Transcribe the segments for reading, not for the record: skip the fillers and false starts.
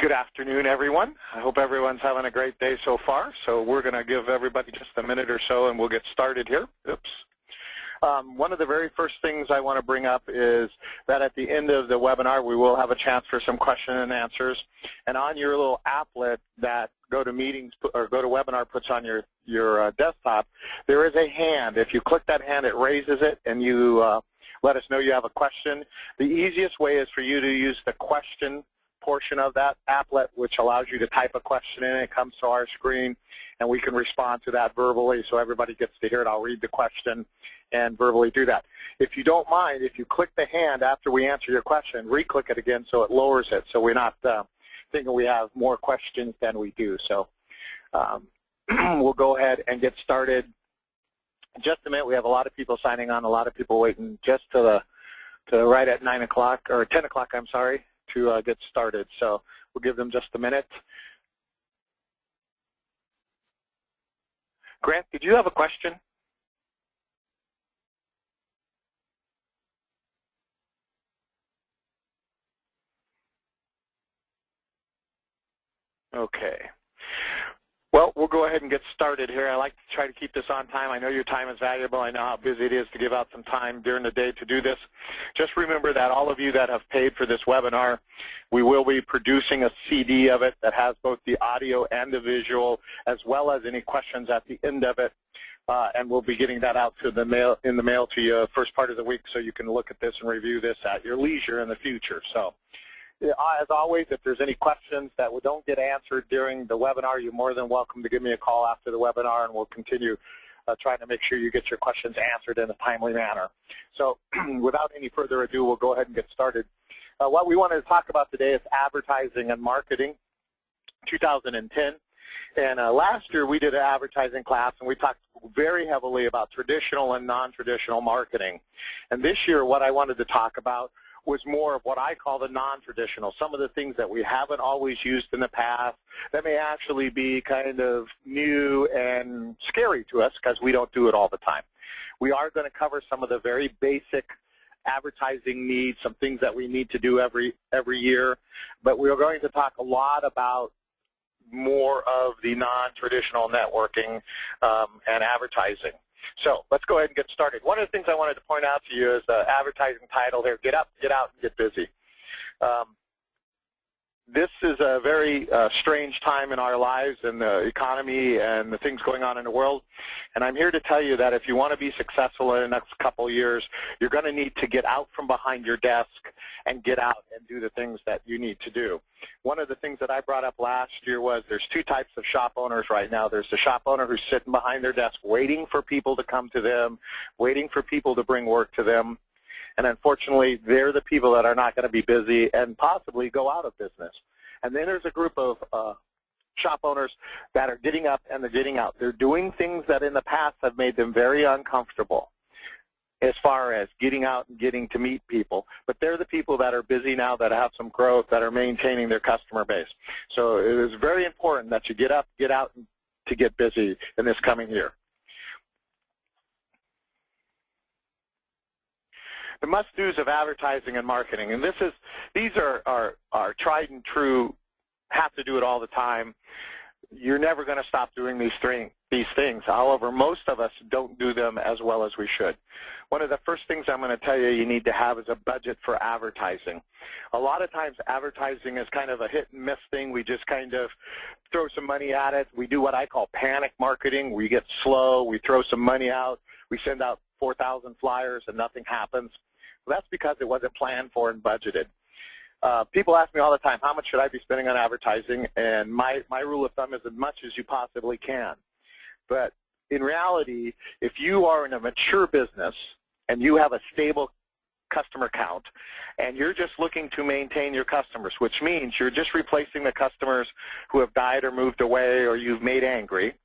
Good afternoon, everyone. I hope everyone's having a great day so far. So we're going to give everybody just a minute or so and we'll get started here. Oops. One of the very first things I want to bring up is that at the end of the webinar we will have a chance for some question and answers. And on your little applet that GoToMeetings or GoToWebinar puts on your desktop, there is a hand. If you click that hand, it raises it and you let us know you have a question. The easiest way is for you to use the question portion of that applet, which allows you to type a question in. It comes to our screen, and we can respond to that verbally so everybody gets to hear it. I'll read the question and verbally do that. If you don't mind, if you click the hand after we answer your question, re-click it again so it lowers it, so we're not thinking we have more questions than we do. So we'll go ahead and get started. In just a minute, we have a lot of people signing on, a lot of people waiting just to right at 9 o'clock, or 10 o'clock, I'm sorry, to get started. So we'll give them just a minute. Grant, did you have a question? Okay. Well, we'll go ahead and get started here. I like to try to keep this on time. I know your time is valuable. I know how busy it is to give out some time during the day to do this. Just remember that all of you that have paid for this webinar, we will be producing a CD of it that has both the audio and the visual, as well as any questions at the end of it. And we'll be getting that out to the mail to you first part of the week, so you can look at this and review this at your leisure in the future. So, as always, if there's any questions that don't get answered during the webinar, you're more than welcome to give me a call after the webinar, and we'll continue trying to make sure you get your questions answered in a timely manner. So without any further ado, we'll go ahead and get started. What we wanted to talk about today is advertising and marketing 2010. And last year we did an advertising class, and we talked very heavily about traditional and non-traditional marketing. And this year what I wanted to talk about was more of what I call the non-traditional, some of the things that we haven't always used in the past that may actually be kind of new and scary to us because we don't do it all the time. We are going to cover some of the very basic advertising needs, some things that we need to do every year, but we're going to talk a lot about more of the non-traditional networking and advertising. So let's go ahead and get started. One of the things I wanted to point out to you is the advertising title there, Get Up, Get Out, and Get Busy. This is a very strange time in our lives and the economy and the things going on in the world. And I'm here to tell you that if you want to be successful in the next couple of years, you're going to need to get out from behind your desk and get out and do the things that you need to do. One of the things that I brought up last year was there's two types of shop owners right now. There's the shop owner who's sitting behind their desk waiting for people to come to them, waiting for people to bring work to them. And unfortunately, they're the people that are not going to be busy and possibly go out of business. And then there's a group of shop owners that are getting up and they're getting out. They're doing things that in the past have made them very uncomfortable as far as getting out and getting to meet people. But they're the people that are busy now, that have some growth, that are maintaining their customer base. So it is very important that you get up, get out, and to get busy in this coming year. The must-dos of advertising and marketing, and these are tried and true, have to do it all the time. You're never going to stop doing these things. However, most of us don't do them as well as we should. One of the first things I'm going to tell you need to have is a budget for advertising. A lot of times advertising is kind of a hit and miss thing. We just kind of throw some money at it. We do what I call panic marketing. We get slow. We throw some money out. We send out 4,000 flyers and nothing happens. Well, that's because it wasn't planned for and budgeted. People ask me all the time, how much should I be spending on advertising? And my rule of thumb is as much as you possibly can. But in reality, if you are in a mature business and you have a stable customer count and you're just looking to maintain your customers, which means you're just replacing the customers who have died or moved away or you've made angry,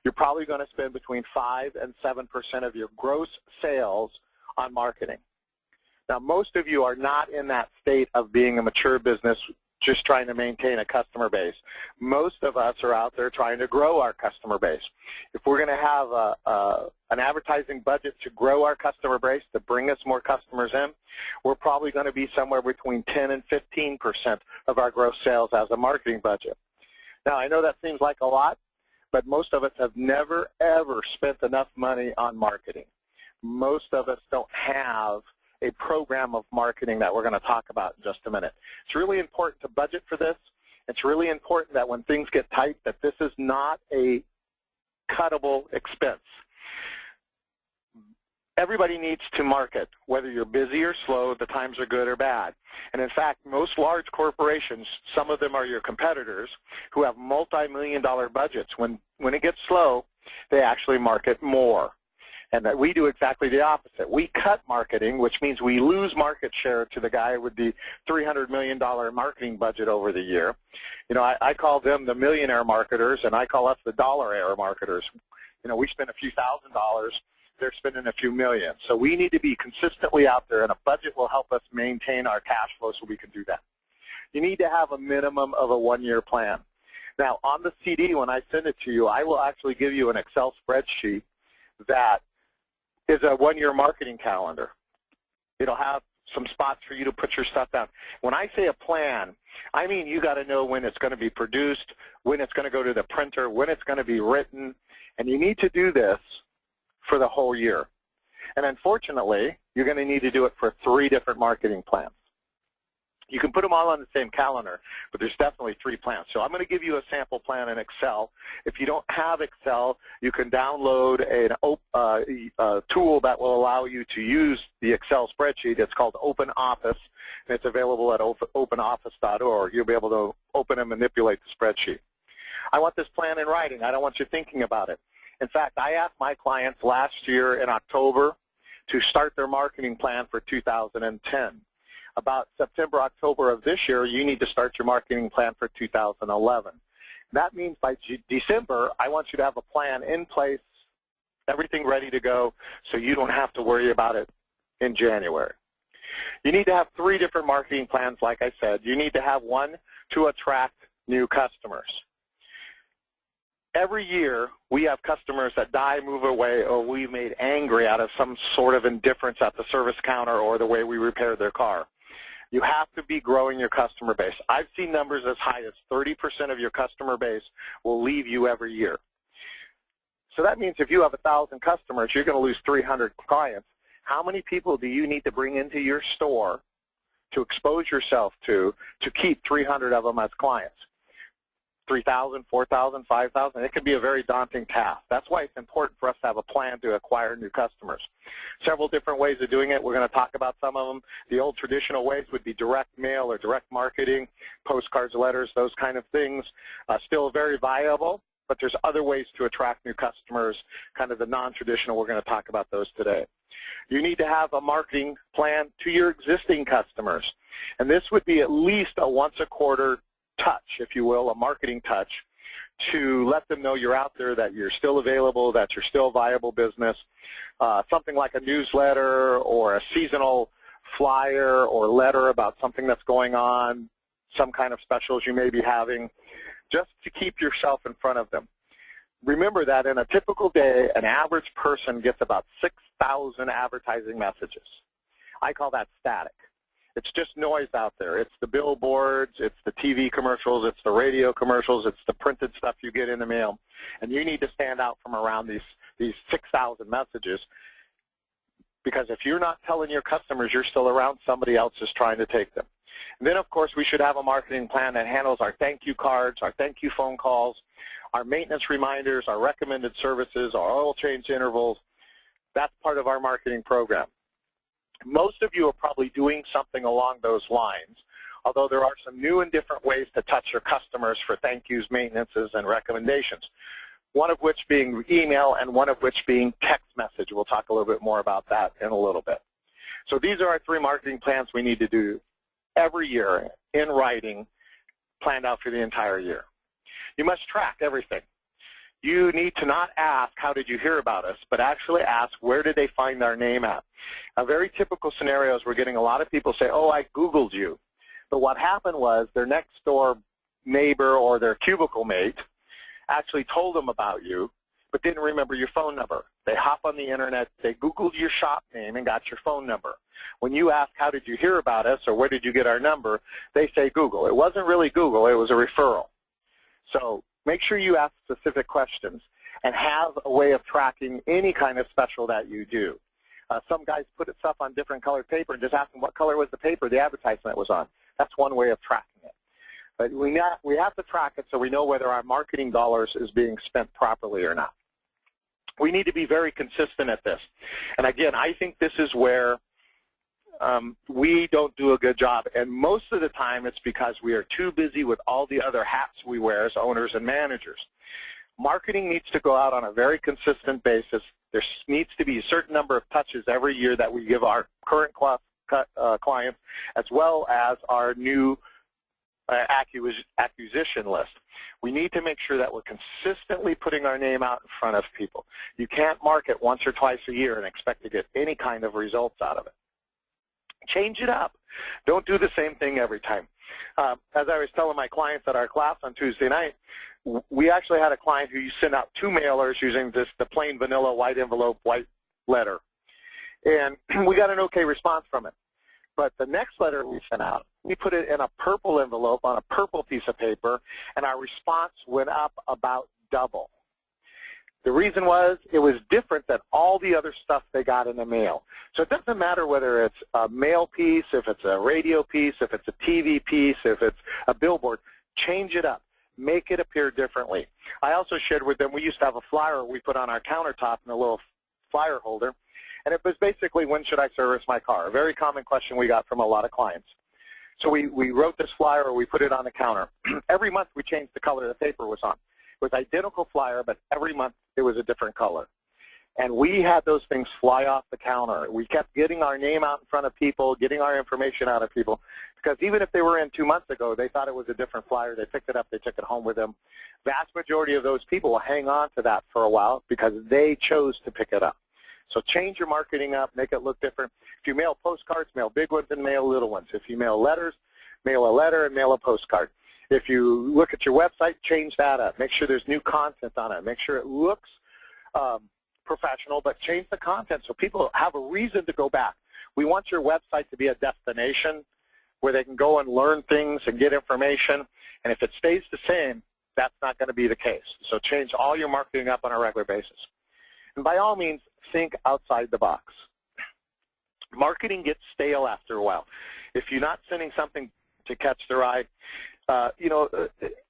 you're probably going to spend between 5 and 7% of your gross sales on marketing. Now, most of you are not in that state of being a mature business just trying to maintain a customer base. Most of us are out there trying to grow our customer base. If we're going to have an advertising budget to grow our customer base, to bring us more customers in, we're probably going to be somewhere between 10 and 15% of our gross sales as a marketing budget. Now, I know that seems like a lot, but most of us have never, ever spent enough money on marketing. Most of us don't have a program of marketing that we're going to talk about in just a minute. It's really important to budget for this. It's really important that when things get tight, that this is not a cuttable expense. Everybody needs to market, whether you're busy or slow, the times are good or bad. And in fact, most large corporations, some of them are your competitors, who have multi-million-dollar budgets. When it gets slow, they actually market more. And that we do exactly the opposite. We cut marketing, which means we lose market share to the guy with the $300 million marketing budget over the year. You know, I call them the millionaire marketers, and I call us the dollar-air marketers. You know, we spend a few $1,000s. They're spending a few million. So we need to be consistently out there, and a budget will help us maintain our cash flow so we can do that. You need to have a minimum of a one-year plan. Now, on the CD, when I send it to you, I will actually give you an Excel spreadsheet that is a one-year marketing calendar. It'll have some spots for you to put your stuff down. When I say a plan, I mean you got to know when it's going to be produced, when it's going to go to the printer, when it's going to be written, and you need to do this for the whole year. And unfortunately, you're going to need to do it for 3 different marketing plans. You can put them all on the same calendar, but there's definitely 3 plans. So I'm going to give you a sample plan in Excel. If you don't have Excel, you can download a tool that will allow you to use the Excel spreadsheet. It's called OpenOffice, and it's available at openoffice.org. You'll be able to open and manipulate the spreadsheet. I want this plan in writing. I don't want you thinking about it. In fact, I asked my clients last year in October to start their marketing plan for 2010. About September, October of this year, you need to start your marketing plan for 2011. That means by December, I want you to have a plan in place, everything ready to go, so you don't have to worry about it in January. You need to have 3 different marketing plans, like I said. You need to have one to attract new customers. Every year, we have customers that die, move away, or we made angry out of some sort of indifference at the service counter or the way we repaired their car. You have to be growing your customer base. I've seen numbers as high as 30% of your customer base will leave you every year. So that means if you have 1,000 customers, you're going to lose 300 clients. How many people do you need to bring into your store to expose yourself to keep 300 of them as clients? 3,000, 4,000, 5,000, it can be a very daunting task. That's why it's important for us to have a plan to acquire new customers. Several different ways of doing it. We're going to talk about some of them. The old traditional ways would be direct mail or direct marketing, postcards, letters, those kind of things. Still very viable, but there's other ways to attract new customers, kind of the non-traditional. We're going to talk about those today. You need to have a marketing plan to your existing customers, and this would be at least a once-a-quarter touch, if you will, a marketing touch, to let them know you're out there, that you're still available, that you're still a viable business. Something like a newsletter or a seasonal flyer or letter about something that's going on, some kind of specials you may be having, just to keep yourself in front of them. Remember that in a typical day, an average person gets about 6,000 advertising messages. I call that static. It's just noise out there. It's the billboards, it's the TV commercials, it's the radio commercials, it's the printed stuff you get in the mail. And you need to stand out from around these 6,000 messages, because if you're not telling your customers you're still around, somebody else is trying to take them. And then, of course, we should have a marketing plan that handles our thank you cards, our thank you phone calls, our maintenance reminders, our recommended services, our oil change intervals. That's part of our marketing program. Most of you are probably doing something along those lines, although there are some new and different ways to touch your customers for thank yous, maintenances, and recommendations, one of which being email and one of which being text message. We'll talk a little bit more about that in a little bit. So these are our 3 marketing plans we need to do every year in writing, planned out for the entire year. You must track everything. You need to not ask, how did you hear about us, but actually ask, where did they find our name at? A very typical scenario is we're getting a lot of people say, oh, I Googled you. But what happened was their next door neighbor or their cubicle mate actually told them about you, but didn't remember your phone number. They hop on the internet, they Googled your shop name and got your phone number. When you ask, how did you hear about us, or where did you get our number, they say Google. It wasn't really Google, it was a referral. So make sure you ask specific questions and have a way of tracking any kind of special that you do. Some guys put stuff on different colored paper and just ask them what color was the paper the advertisement was on. That's one way of tracking it. But we have to track it so we know whether our marketing dollars is being spent properly or not. We need to be very consistent at this. And again, I think this is where we don't do a good job. And most of the time it's because we are too busy with all the other hats we wear as owners and managers. Marketing needs to go out on a very consistent basis. There needs to be a certain number of touches every year that we give our current clients as well as our new acquisition list. We need to make sure that we're consistently putting our name out in front of people. You can't market once or twice a year and expect to get any kind of results out of it. Change it up. Don't do the same thing every time. As I was telling my clients at our class on Tuesday night, we actually had a client who sent out 2 mailers using the plain vanilla white envelope, white letter. And we got an okay response from it. But the next letter we sent out, we put it in a purple envelope on a purple piece of paper, and our response went up about double. The reason was it was different than all the other stuff they got in the mail. So it doesn't matter whether it's a mail piece, if it's a radio piece, if it's a TV piece, if it's a billboard. Change it up. Make it appear differently. I also shared with them, we used to have a flyer we put on our countertop in a little flyer holder, and it was basically, when should I service my car? A very common question we got from a lot of clients. So we wrote this flyer, or we put it on the counter. Every month we changed the color the paper was on. It was identical flyer, but every month it was a different color. And we had those things fly off the counter. We kept getting our name out in front of people, getting our information out of people, because even if they were in 2 months ago, they thought it was a different flyer. They picked it up. They took it home with them. Vast majority of those people will hang on to that for a while because they chose to pick it up. So change your marketing up, make it look different. If you mail postcards, mail big ones and mail little ones. If you mail letters, mail a letter and mail a postcard. If you look at your website, change that up. Make sure there's new content on it. Make sure it looks professional, but change the content so people have a reason to go back. We want your website to be a destination where they can go and learn things and get information. And if it stays the same, that's not going to be the case. So change all your marketing up on a regular basis. And by all means, think outside the box. Marketing gets stale after a while. If you're not sending something to catch their eye,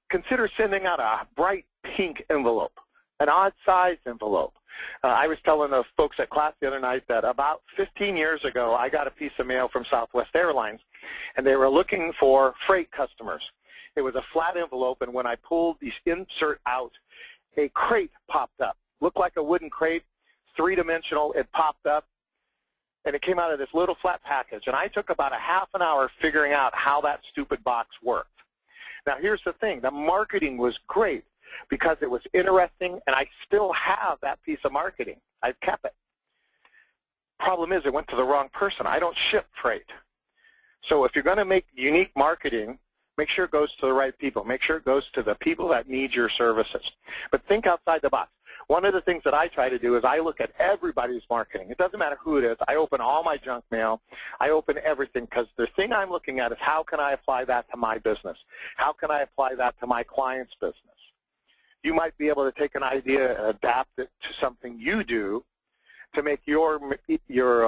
consider sending out a bright pink envelope, an odd size envelope. I was telling the folks at class the other night that about 15 years ago, I got a piece of mail from Southwest Airlines, and they were looking for freight customers. It was a flat envelope, and when I pulled the insert out, a crate popped up. Looked like a wooden crate, three-dimensional. It popped up, and it came out of this little flat package. And I took about a half an hour figuring out how that stupid box worked. Now, here's the thing. The marketing was great because it was interesting, and I still have that piece of marketing. I've kept it. Problem is, it went to the wrong person. I don't ship freight. So if you're going to make unique marketing, make sure it goes to the right people. Make sure it goes to the people that need your services. But think outside the box. One of the things that I try to do is I look at everybody's marketing. It doesn't matter who it is. I open all my junk mail. I open everything because the thing I'm looking at is how can I apply that to my business? How can I apply that to my client's business? You might be able to take an idea and adapt it to something you do to make your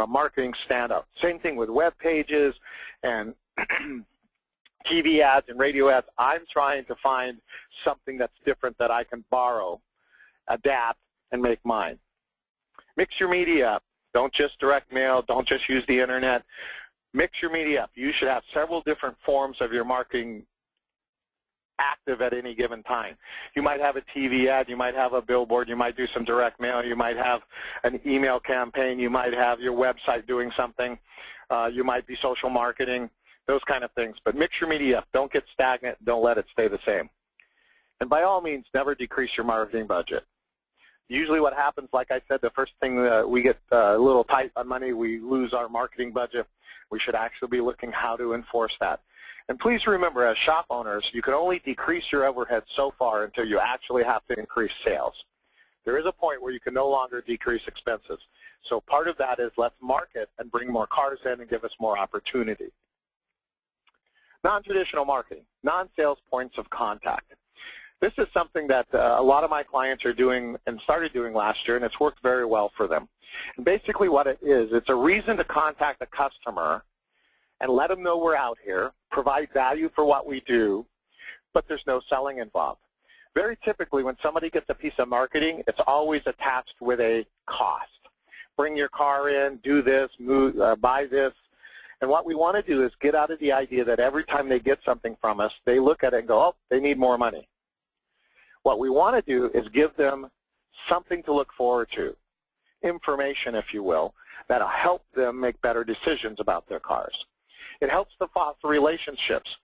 marketing stand out. Same thing with web pages and TV ads and radio ads. I'm trying to find something that's different that I can borrow, adapt, and make mine. Mix your media up. Don't just direct mail. Don't just use the internet. Mix your media up. You should have several different forms of your marketing active at any given time. You might have a TV ad. You might have a billboard. You might do some direct mail. You might have an email campaign. You might have your website doing something. You might be social marketing, those kind of things. But mix your media up. Don't get stagnant. Don't let it stay the same. And by all means, never decrease your marketing budget. Usually what happens, like I said, the first thing we get a little tight on money, we lose our marketing budget. We should actually be looking how to enforce that. And please remember, as shop owners, you can only decrease your overhead so far until you actually have to increase sales. There is a point where you can no longer decrease expenses. So part of that is let's market and bring more cars in and give us more opportunity. Non-traditional marketing, non-sales points of contact. This is something that a lot of my clients are doing and started doing last year, and it's worked very well for them. And basically what it is, it's a reason to contact a customer and let them know we're out here, provide value for what we do, but there's no selling involved. Very typically, when somebody gets a piece of marketing, it's always attached with a cost. Bring your car in, do this, move, buy this. And what we want to do is get out of the idea that every time they get something from us, they look at it and go, oh, they need more money. What we want to do is give them something to look forward to, information, if you will, that'll help them make better decisions about their cars. It helps to foster relationships.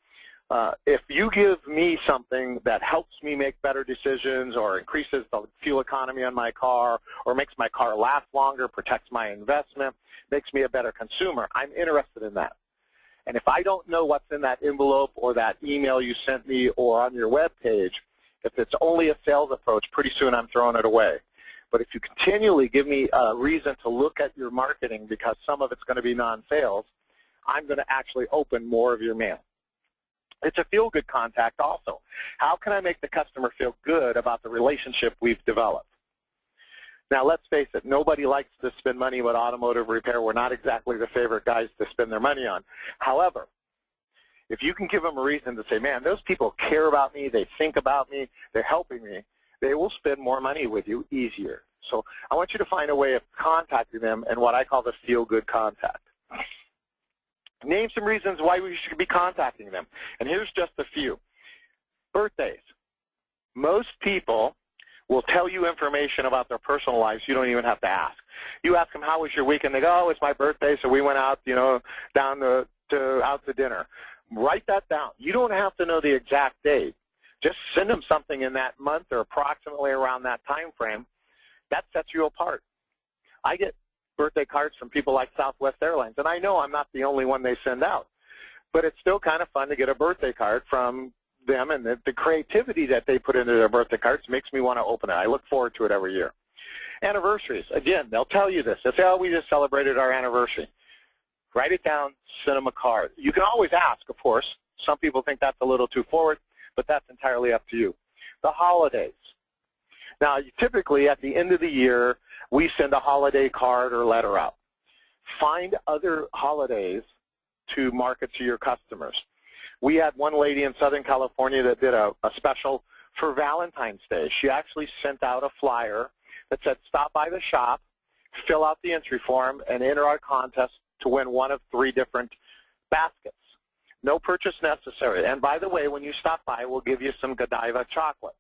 If you give me something that helps me make better decisions or increases the fuel economy on my car or makes my car last longer, protects my investment, makes me a better consumer, I'm interested in that. And if I don't know what's in that envelope or that email you sent me or on your web page, if it's only a sales approach, pretty soon I'm throwing it away. But if you continually give me a reason to look at your marketing because some of it's going to be non-sales, I'm going to actually open more of your mail. It's a feel-good contact also. How can I make the customer feel good about the relationship we've developed? Now, let's face it, nobody likes to spend money with automotive repair. We're not exactly the favorite guys to spend their money on. However, if you can give them a reason to say, man, those people care about me, they think about me, they're helping me, they will spend more money with you easier. So I want you to find a way of contacting them in what I call the feel-good contact. Name some reasons why we should be contacting them. And here's just a few. Birthdays. Most people will tell you information about their personal lives you don't even have to ask. You ask them, how was your weekend? They go, oh, it's my birthday, so we went out, down out to dinner. Write that down. You don't have to know the exact date. Just send them something in that month or approximately around that time frame. That sets you apart. I get birthday cards from people like Southwest Airlines, and I know I'm not the only one they send out. But it's still kind of fun to get a birthday card from them, and the creativity that they put into their birthday cards makes me want to open it. I look forward to it every year. Anniversaries. Again, they'll tell you this. They'll say, oh, we just celebrated our anniversary. Write it down, send them a card. You can always ask, of course. Some people think that's a little too forward, but that's entirely up to you. The holidays. Now, typically at the end of the year, we send a holiday card or letter out. Find other holidays to market to your customers. We had one lady in Southern California that did a special for Valentine's Day. She actually sent out a flyer that said, stop by the shop, fill out the entry form, and enter our contest to win one of 3 different baskets. No purchase necessary. And by the way, when you stop by, we'll give you some Godiva chocolate.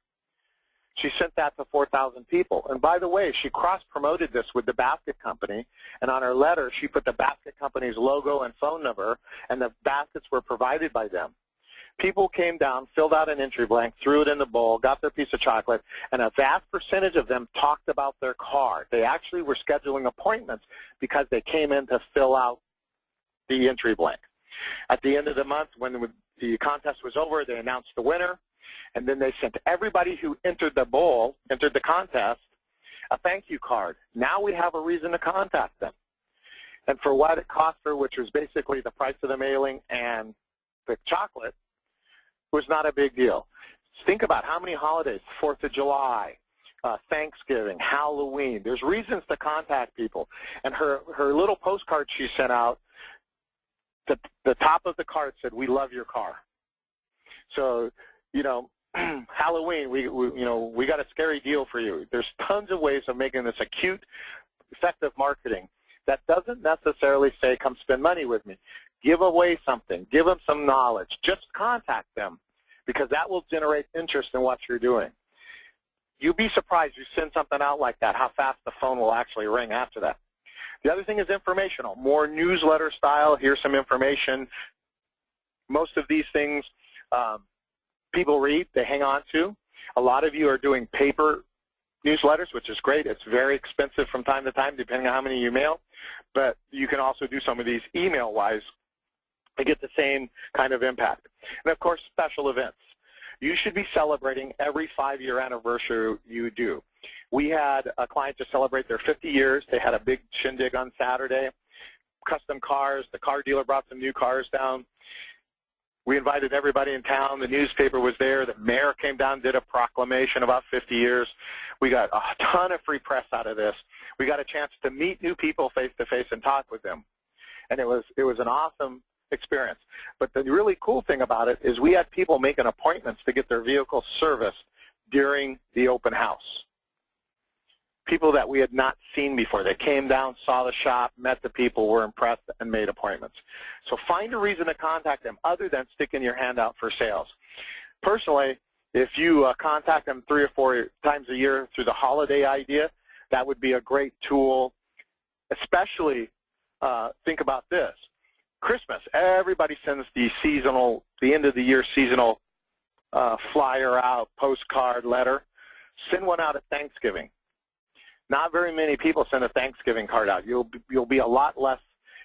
She sent that to 4,000 people. And by the way, she cross-promoted this with the basket company. And on her letter, she put the basket company's logo and phone number, and the baskets were provided by them. People came down, filled out an entry blank, threw it in the bowl, got their piece of chocolate, and a vast percentage of them talked about their car. They actually were scheduling appointments because they came in to fill out the entry blank. At the end of the month, when the contest was over, they announced the winner, and then they sent everybody who entered the bowl, entered the contest, a thank you card. Now we have a reason to contact them. And for what it cost her, which was basically the price of the mailing and the chocolate, was not a big deal. Think about how many holidays, 4th of July, Thanksgiving, Halloween. There's reasons to contact people. And her little postcard she sent out, the top of the card said, we love your car. So, Halloween, we got a scary deal for you. There's tons of ways of making this a cute, effective marketing that doesn't necessarily say, come spend money with me. Give away something. Give them some knowledge. Just contact them because that will generate interest in what you're doing. You'd be surprised you send something out like that, how fast the phone will actually ring after that. The other thing is informational, more newsletter style. Here's some information. Most of these things people read, they hang on to. A lot of you are doing paper newsletters, which is great. It's very expensive from time to time, depending on how many you mail. But you can also do some of these email-wise to get the same kind of impact. And, of course, special events. you should be celebrating every 5-year anniversary you do. We had a client to celebrate their 50 years. They had a big shindig on Saturday, custom cars. The car dealer brought some new cars down. We invited everybody in town. The newspaper was there. The mayor came down, did a proclamation about 50 years. We got a ton of free press out of this. We got a chance to meet new people face-to-face and talk with them. And it was an awesome experience. But the really cool thing about it is we had people making appointments to get their vehicle serviced during the open house. People that we had not seen before. They came down, saw the shop, met the people, were impressed, and made appointments. So find a reason to contact them other than sticking your hand out for sales. Personally, if you contact them 3 or 4 times a year through the holiday idea, that would be a great tool. Especially, think about this. Christmas, everybody sends the end of the year seasonal flyer out, postcard, letter. Send one out at Thanksgiving. Not very many people send a Thanksgiving card out. You'll be a lot less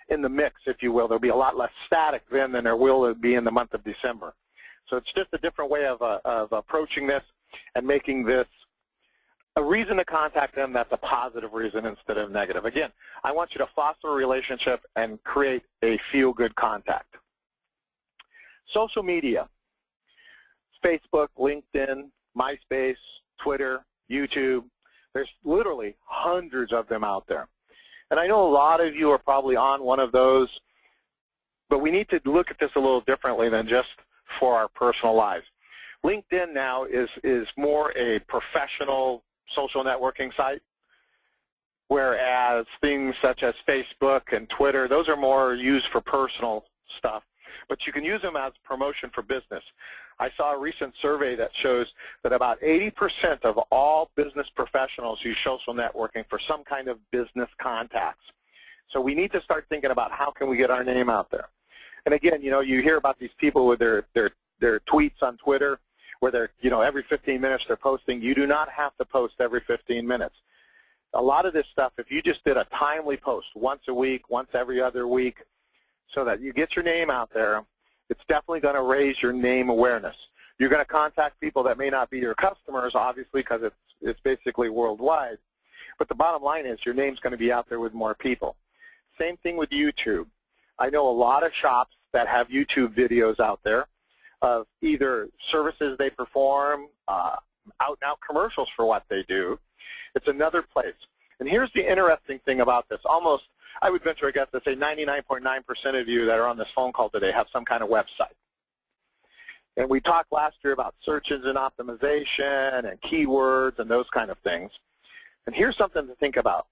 in the mix, if you will. There'll be a lot less static then than there will be in the month of December. So it's just a different way of approaching this and making this a reason to contact them that's a positive reason instead of negative. Again, I want you to foster a relationship and create a feel-good contact. Social media, Facebook, LinkedIn, MySpace, Twitter, YouTube. There's literally hundreds of them out there. And I know a lot of you are probably on one of those, but we need to look at this a little differently than just for our personal lives. LinkedIn now is more a professional social networking site, whereas things such as Facebook and Twitter, those are more used for personal stuff. But you can use them as promotion for business. I saw a recent survey that shows that about 80% of all business professionals use social networking for some kind of business contacts. So we need to start thinking about how can we get our name out there. And again, you know, you hear about these people with their tweets on Twitter where they're, you know, every 15 minutes they're posting. You do not have to post every 15 minutes. A lot of this stuff, if you just did a timely post once a week, once every other week, so that you get your name out there, it's definitely going to raise your name awareness. You're going to contact people that may not be your customers, obviously, because it's basically worldwide. But the bottom line is your name's going to be out there with more people. Same thing with YouTube. I know a lot of shops that have YouTube videos out there of either services they perform, out-and-out commercials for what they do. It's another place. And here's the interesting thing about this. Almost, I would venture, I guess, to say 99.9% of you that are on this phone call today have some kind of website. And we talked last year about search engine optimization and keywords and those kind of things. And here's something to think about.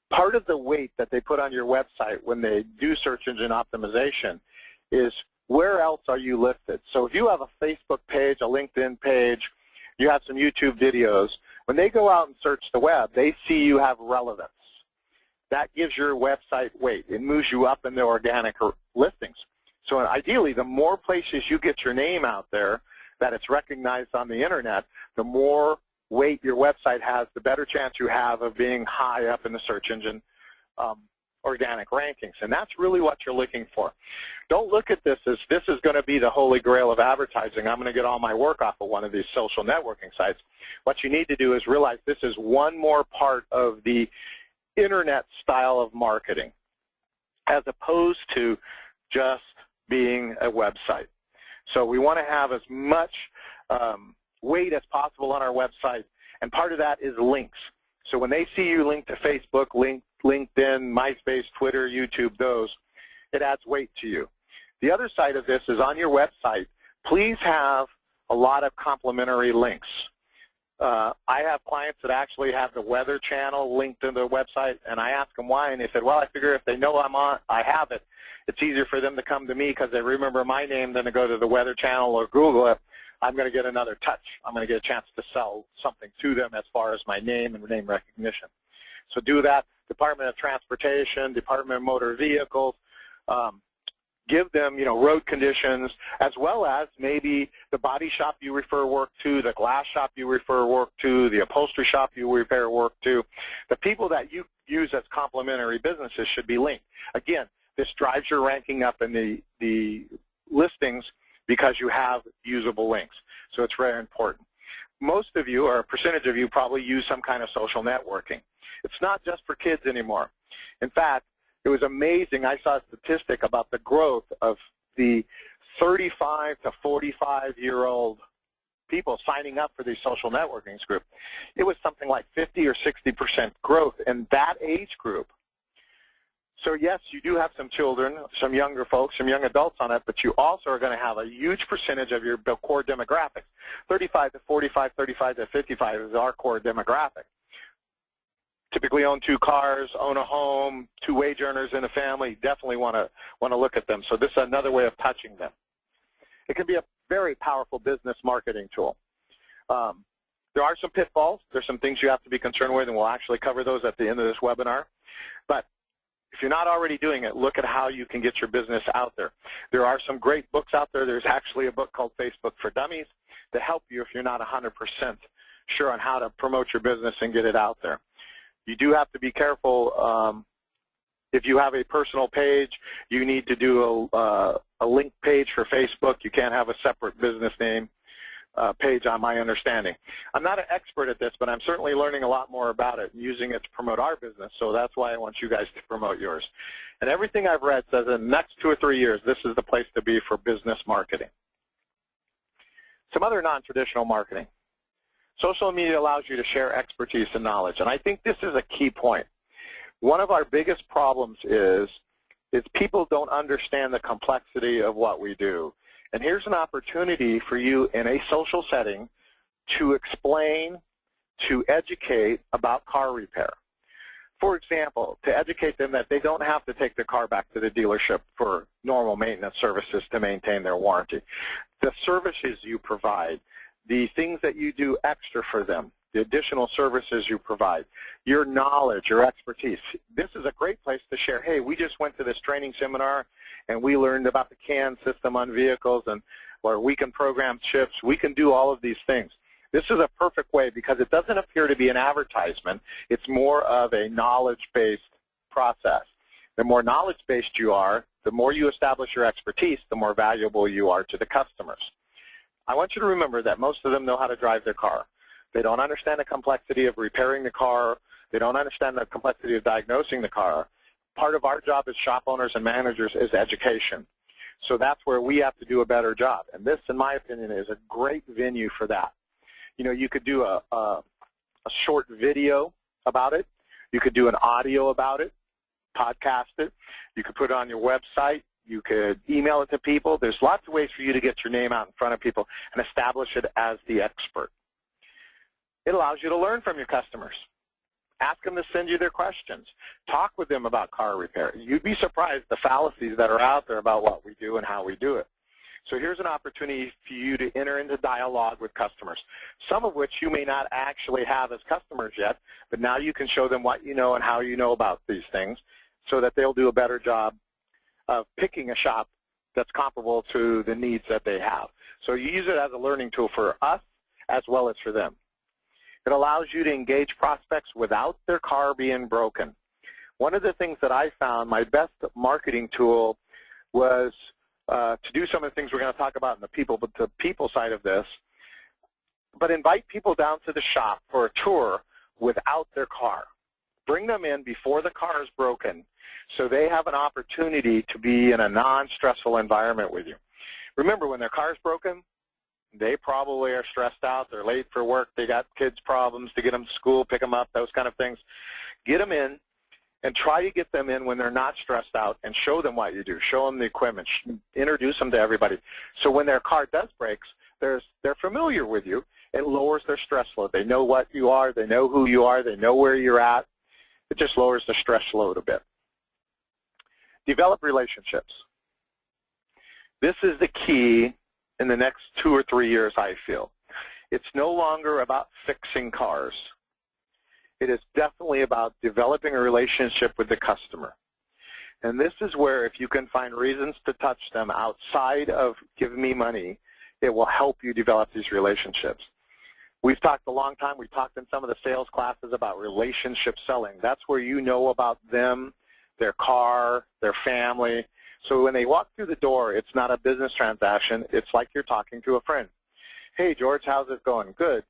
Part of the weight that they put on your website when they do search engine optimization is where else are you listed. So if you have a Facebook page, a LinkedIn page, you have some YouTube videos, when they go out and search the web, they see you have relevance. That gives your website weight. It moves you up in the organic listings. So ideally, the more places you get your name out there, that it's recognized on the internet, the more weight your website has, the better chance you have of being high up in the search engine organic rankings. And that's really what you're looking for. Don't look at this as this is going to be the holy grail of advertising. I'm going to get all my work off of one of these social networking sites. What you need to do is realize this is one more part of the internet style of marketing as opposed to just being a website. So we want to have as much weight as possible on our website, and part of that is links. So when they see you linked to Facebook, LinkedIn, MySpace, Twitter, YouTube, those, it adds weight to you. The other side of this is on your website, please have a lot of complimentary links. I have clients that actually have the Weather Channel linked to their website, and I ask them why, and they said, well, I figure if they know I have it, it's easier for them to come to me because they remember my name than to go to the Weather Channel or Google it. I'm going to get another touch. I'm going to get a chance to sell something to them as far as my name and name recognition. So do that. Department of Transportation, Department of Motor Vehicles, give them, you know, road conditions, as well as maybe the body shop you refer work to, the glass shop you refer work to, the upholstery shop you refer work to. The people that you use as complementary businesses should be linked. Again, this drives your ranking up in the listings because you have usable links. So it's very important. Most of you, or a percentage of you, probably use some kind of social networking. It's not just for kids anymore. In fact, it was amazing. I saw a statistic about the growth of the 35 to 45-year-old people signing up for these social networking groups. It was something like 50 or 60% growth in that age group. So yes, you do have some children, some younger folks, some young adults on it, but you also are going to have a huge percentage of your core demographics. 35 to 45, 35 to 55 is our core demographic. Typically own 2 cars, own a home, 2 wage earners in a family. Definitely want to look at them. So this is another way of touching them. It can be a very powerful business marketing tool. There are some pitfalls. There's some things you have to be concerned with, and we'll actually cover those at the end of this webinar. But if you're not already doing it, look at how you can get your business out there. There are some great books out there. There's actually a book called Facebook for Dummies to help you if you're not 100% sure on how to promote your business and get it out there. You do have to be careful. If you have a personal page, you need to do a link page for Facebook. You can't have a separate business name page, on my understanding. I'm not an expert at this, but I'm certainly learning a lot more about it and using it to promote our business, so that's why I want you guys to promote yours. And everything I've read says in the next 2 or 3 years, this is the place to be for business marketing. Some other non-traditional marketing. Social media allows you to share expertise and knowledge, and I think this is a key point. One of our biggest problems is people don't understand the complexity of what we do. And here's an opportunity for you in a social setting to explain, to educate about car repair. For example, to educate them that they don't have to take their car back to the dealership for normal maintenance services to maintain their warranty. The services you provide, the things that you do extra for them, the additional services you provide, your knowledge, your expertise. This is a great place to share, hey, we just went to this training seminar and we learned about the CAN system on vehicles, and or we can program chips. We can do all of these things. This is a perfect way because it doesn't appear to be an advertisement. It's more of a knowledge-based process. The more knowledge-based you are, the more you establish your expertise, the more valuable you are to the customers. I want you to remember that most of them know how to drive their car. They don't understand the complexity of repairing the car. They don't understand the complexity of diagnosing the car. Part of our job as shop owners and managers is education. So that's where we have to do a better job. And this, in my opinion, is a great venue for that. You know, you could do a short video about it. You could do an audio about it, podcast it. You could put it on your website. You could email it to people. There's lots of ways for you to get your name out in front of people and establish it as the expert. It allows you to learn from your customers. Ask them to send you their questions. Talk with them about car repair. You'd be surprised the fallacies that are out there about what we do and how we do it. So here's an opportunity for you to enter into dialogue with customers, some of which you may not actually have as customers yet, but now you can show them what you know and how you know about these things so that they'll do a better job of picking a shop that's comparable to the needs that they have. So you use it as a learning tool for us as well as for them. It allows you to engage prospects without their car being broken. One of the things that I found, my best marketing tool was to do some of the things we're going to talk about in the people side of this, but invite people down to the shop for a tour without their car. Bring them in before the car is broken so they have an opportunity to be in a non-stressful environment with you. Remember, when their car is broken, they probably are stressed out. They're late for work. They got kids' problems to get them to school, pick them up, those kind of things. Get them in and try to get them in when they're not stressed out and show them what you do. Show them the equipment. Introduce them to everybody. So when their car does break, they're familiar with you. It lowers their stress load. They know what you are. They know who you are. They know where you're at. It just lowers the stress load a bit. Develop relationships. This is the key in the next 2 or 3 years, I feel. It's no longer about fixing cars. It is definitely about developing a relationship with the customer. And this is where, if you can find reasons to touch them outside of give me money, it will help you develop these relationships. We've talked a long time. We've talked in some of the sales classes about relationship selling. That's where you know about them, their car, their family, So when they walk through the door, it's not a business transaction. It's like you're talking to a friend. Hey, George, how's it going? Good.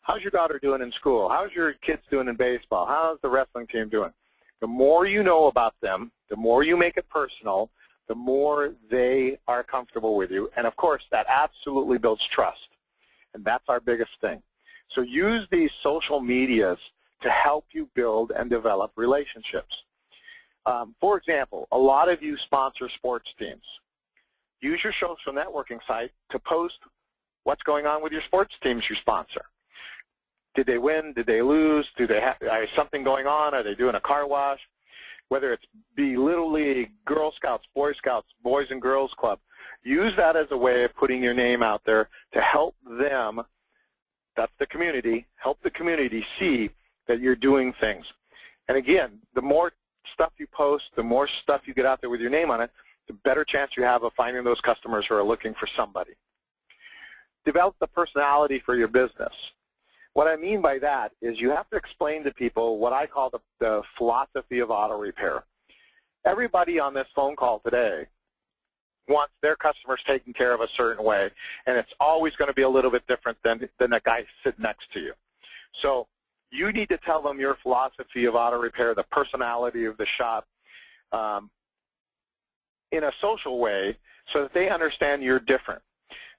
How's your daughter doing in school? How's your kids doing in baseball? How's the wrestling team doing? The more you know about them, the more you make it personal, the more they are comfortable with you. And, of course, that absolutely builds trust. And that's our biggest thing. So use these social medias to help you build and develop relationships. For example, a lot of you sponsor sports teams. Use your social networking site to post what's going on with your sports teams you sponsor. Did they win? Did they lose? Do they have something going on? Are they doing a car wash? Whether it's be Little League, Girl Scouts, Boy Scouts, Boys and Girls Club, use that as a way of putting your name out there to help them, that's the community, help the community see that you're doing things. And again, the more stuff you post, the more stuff you get out there with your name on it, the better chance you have of finding those customers who are looking for somebody. Develop the personality for your business. What I mean by that is you have to explain to people what I call the philosophy of auto repair. Everybody on this phone call today wants their customers taken care of a certain way, and it's always going to be a little bit different than the guy sitting next to you. So you need to tell them your philosophy of auto repair, the personality of the shop, in a social way so that they understand you're different.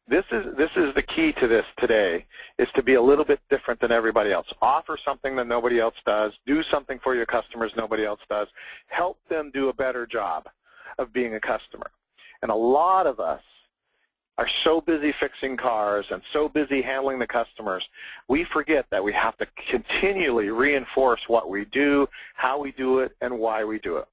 This is the key to this today, is to be a little bit different than everybody else. Offer something that nobody else does. Do something for your customers nobody else does. Help them do a better job of being a customer. And a lot of us are so busy fixing cars and so busy handling the customers, we forget that we have to continually reinforce what we do, how we do it, and why we do it.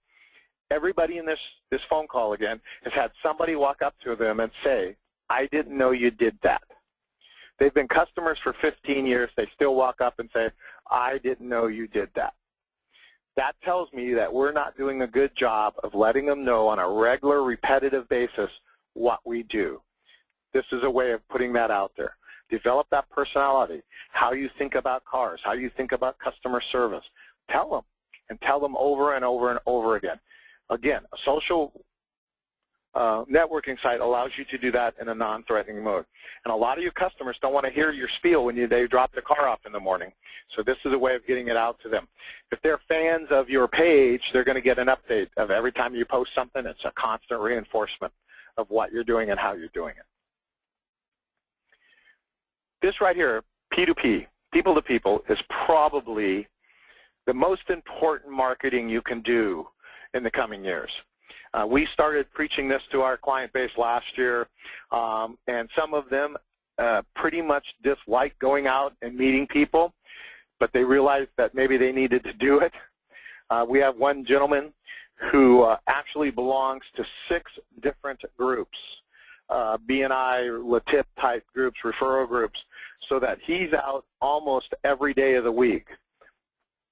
Everybody in this phone call, again, has had somebody walk up to them and say, I didn't know you did that. They've been customers for 15 years. They still walk up and say, I didn't know you did that. That tells me that we're not doing a good job of letting them know on a regular, repetitive basis what we do. This is a way of putting that out there. Develop that personality, how you think about cars, how you think about customer service. Tell them, and tell them over and over and over again. Again, a social networking site allows you to do that in a non-threatening mode. And a lot of your customers don't want to hear your spiel when they drop the car off in the morning. So this is a way of getting it out to them. If they're fans of your page, they're going to get an update of every time you post something. It's a constant reinforcement of what you're doing and how you're doing it. This right here, P2P, people to people, is probably the most important marketing you can do in the coming years. We started preaching this to our client base last year, and some of them pretty much dislike going out and meeting people, but they realized that maybe they needed to do it. We have one gentleman who actually belongs to 6 different groups, B&I, LaTip type groups, referral groups, so that he's out almost every day of the week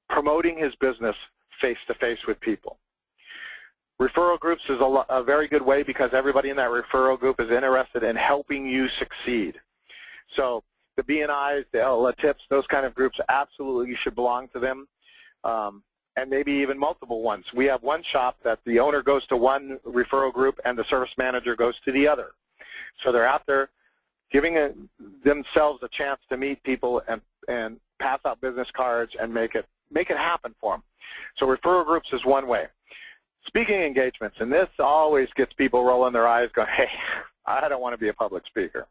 promoting his business face-to-face with people. Referral groups is a very good way because everybody in that referral group is interested in helping you succeed. So the B&Is, the LaTips, those kind of groups, absolutely you should belong to them, and maybe even multiple ones. We have one shop that the owner goes to one referral group and the service manager goes to the other. So they're out there giving themselves a chance to meet people and pass out business cards and make it happen for them. So referral groups is one way. Speaking engagements, and this always gets people rolling their eyes going, hey, I don't want to be a public speaker.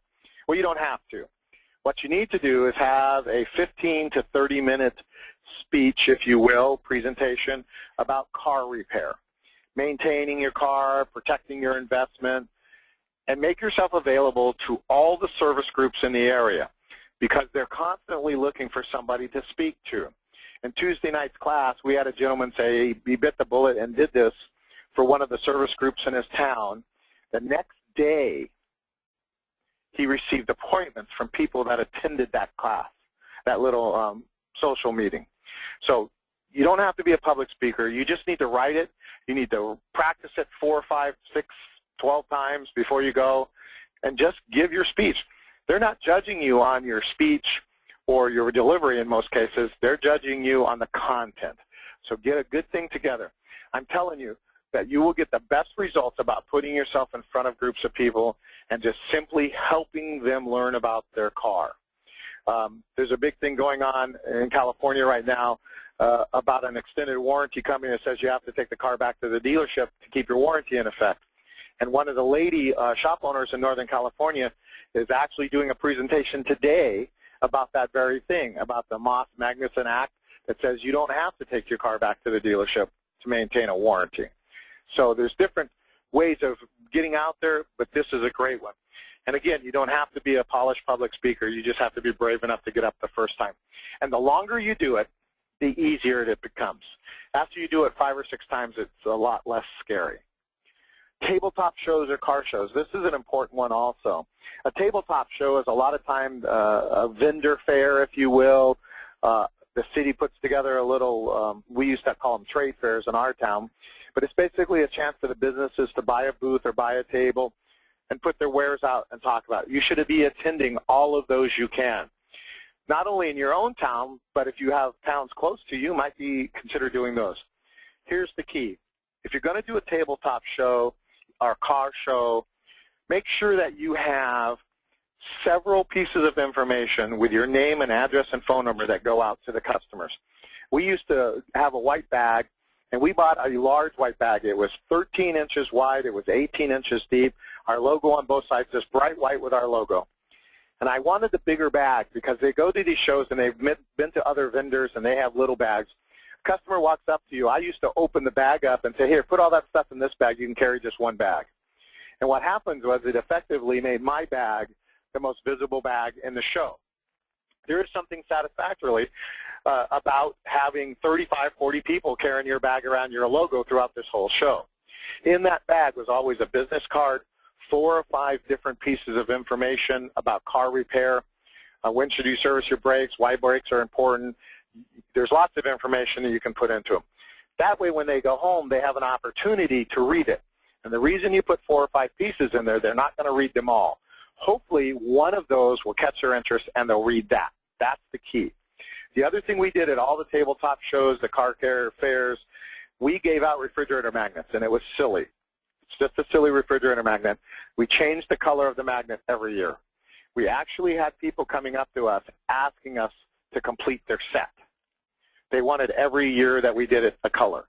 Well, you don't have to. What you need to do is have a 15 to 30-minute speech, if you will, presentation about car repair, maintaining your car, protecting your investment, and make yourself available to all the service groups in the area because they're constantly looking for somebody to speak to. In Tuesday night's class, we had a gentleman say he bit the bullet and did this for one of the service groups in his town. The next day, he received appointments from people that attended that class, that little social meeting. So you don't have to be a public speaker. You just need to write it. You need to practice it 4, 5, 6, 12 times before you go, and just give your speech. They're not judging you on your speech or your delivery in most cases. They're judging you on the content. So get a good thing together. I'm telling you, that you will get the best results about putting yourself in front of groups of people and just simply helping them learn about their car. There's a big thing going on in California right now about an extended warranty company that says you have to take the car back to the dealership to keep your warranty in effect. And one of the lady shop owners in Northern California is actually doing a presentation today about that very thing, about the Moss-Magnuson Act that says you don't have to take your car back to the dealership to maintain a warranty. So there's different ways of getting out there, but this is a great one. And again, you don't have to be a polished public speaker. You just have to be brave enough to get up the first time. And the longer you do it, the easier it becomes. After you do it 5 or 6 times, it's a lot less scary. Tabletop shows or car shows. This is an important one also. A tabletop show is a lot of times a vendor fair, if you will. The city puts together a little, we used to call them trade fairs in our town, but it's basically a chance for the businesses to buy a booth or buy a table and put their wares out and talk about it. You should be attending all of those you can. Not only in your own town, but if you have towns close to you, might be consider doing those. Here's the key. If you're going to do a tabletop show or car show, make sure that you have several pieces of information with your name and address and phone number that go out to the customers. We used to have a white bag, and we bought a large white bag. It was 13 inches wide. It was 18 inches deep. Our logo on both sides, just bright white with our logo. And I wanted the bigger bag because they go to these shows and they've been to other vendors and they have little bags. A customer walks up to you. I used to open the bag up and say, here, put all that stuff in this bag. You can carry just one bag. And what happened was it effectively made my bag the most visible bag in the show. There is something satisfactorily about having 35, 40 people carrying your bag around your logo throughout this whole show. In that bag was always a business card, 4 or 5 different pieces of information about car repair, when should you service your brakes, why brakes are important. There's lots of information that you can put into them. That way when they go home, they have an opportunity to read it. And the reason you put 4 or 5 pieces in there, they're not going to read them all. Hopefully one of those will catch their interest and they'll read that. That's the key. The other thing we did at all the tabletop shows, the car care fairs, we gave out refrigerator magnets, and it was silly. It's just a silly refrigerator magnet. We changed the color of the magnet every year. We actually had people coming up to us asking us to complete their set. They wanted every year that we did it a color.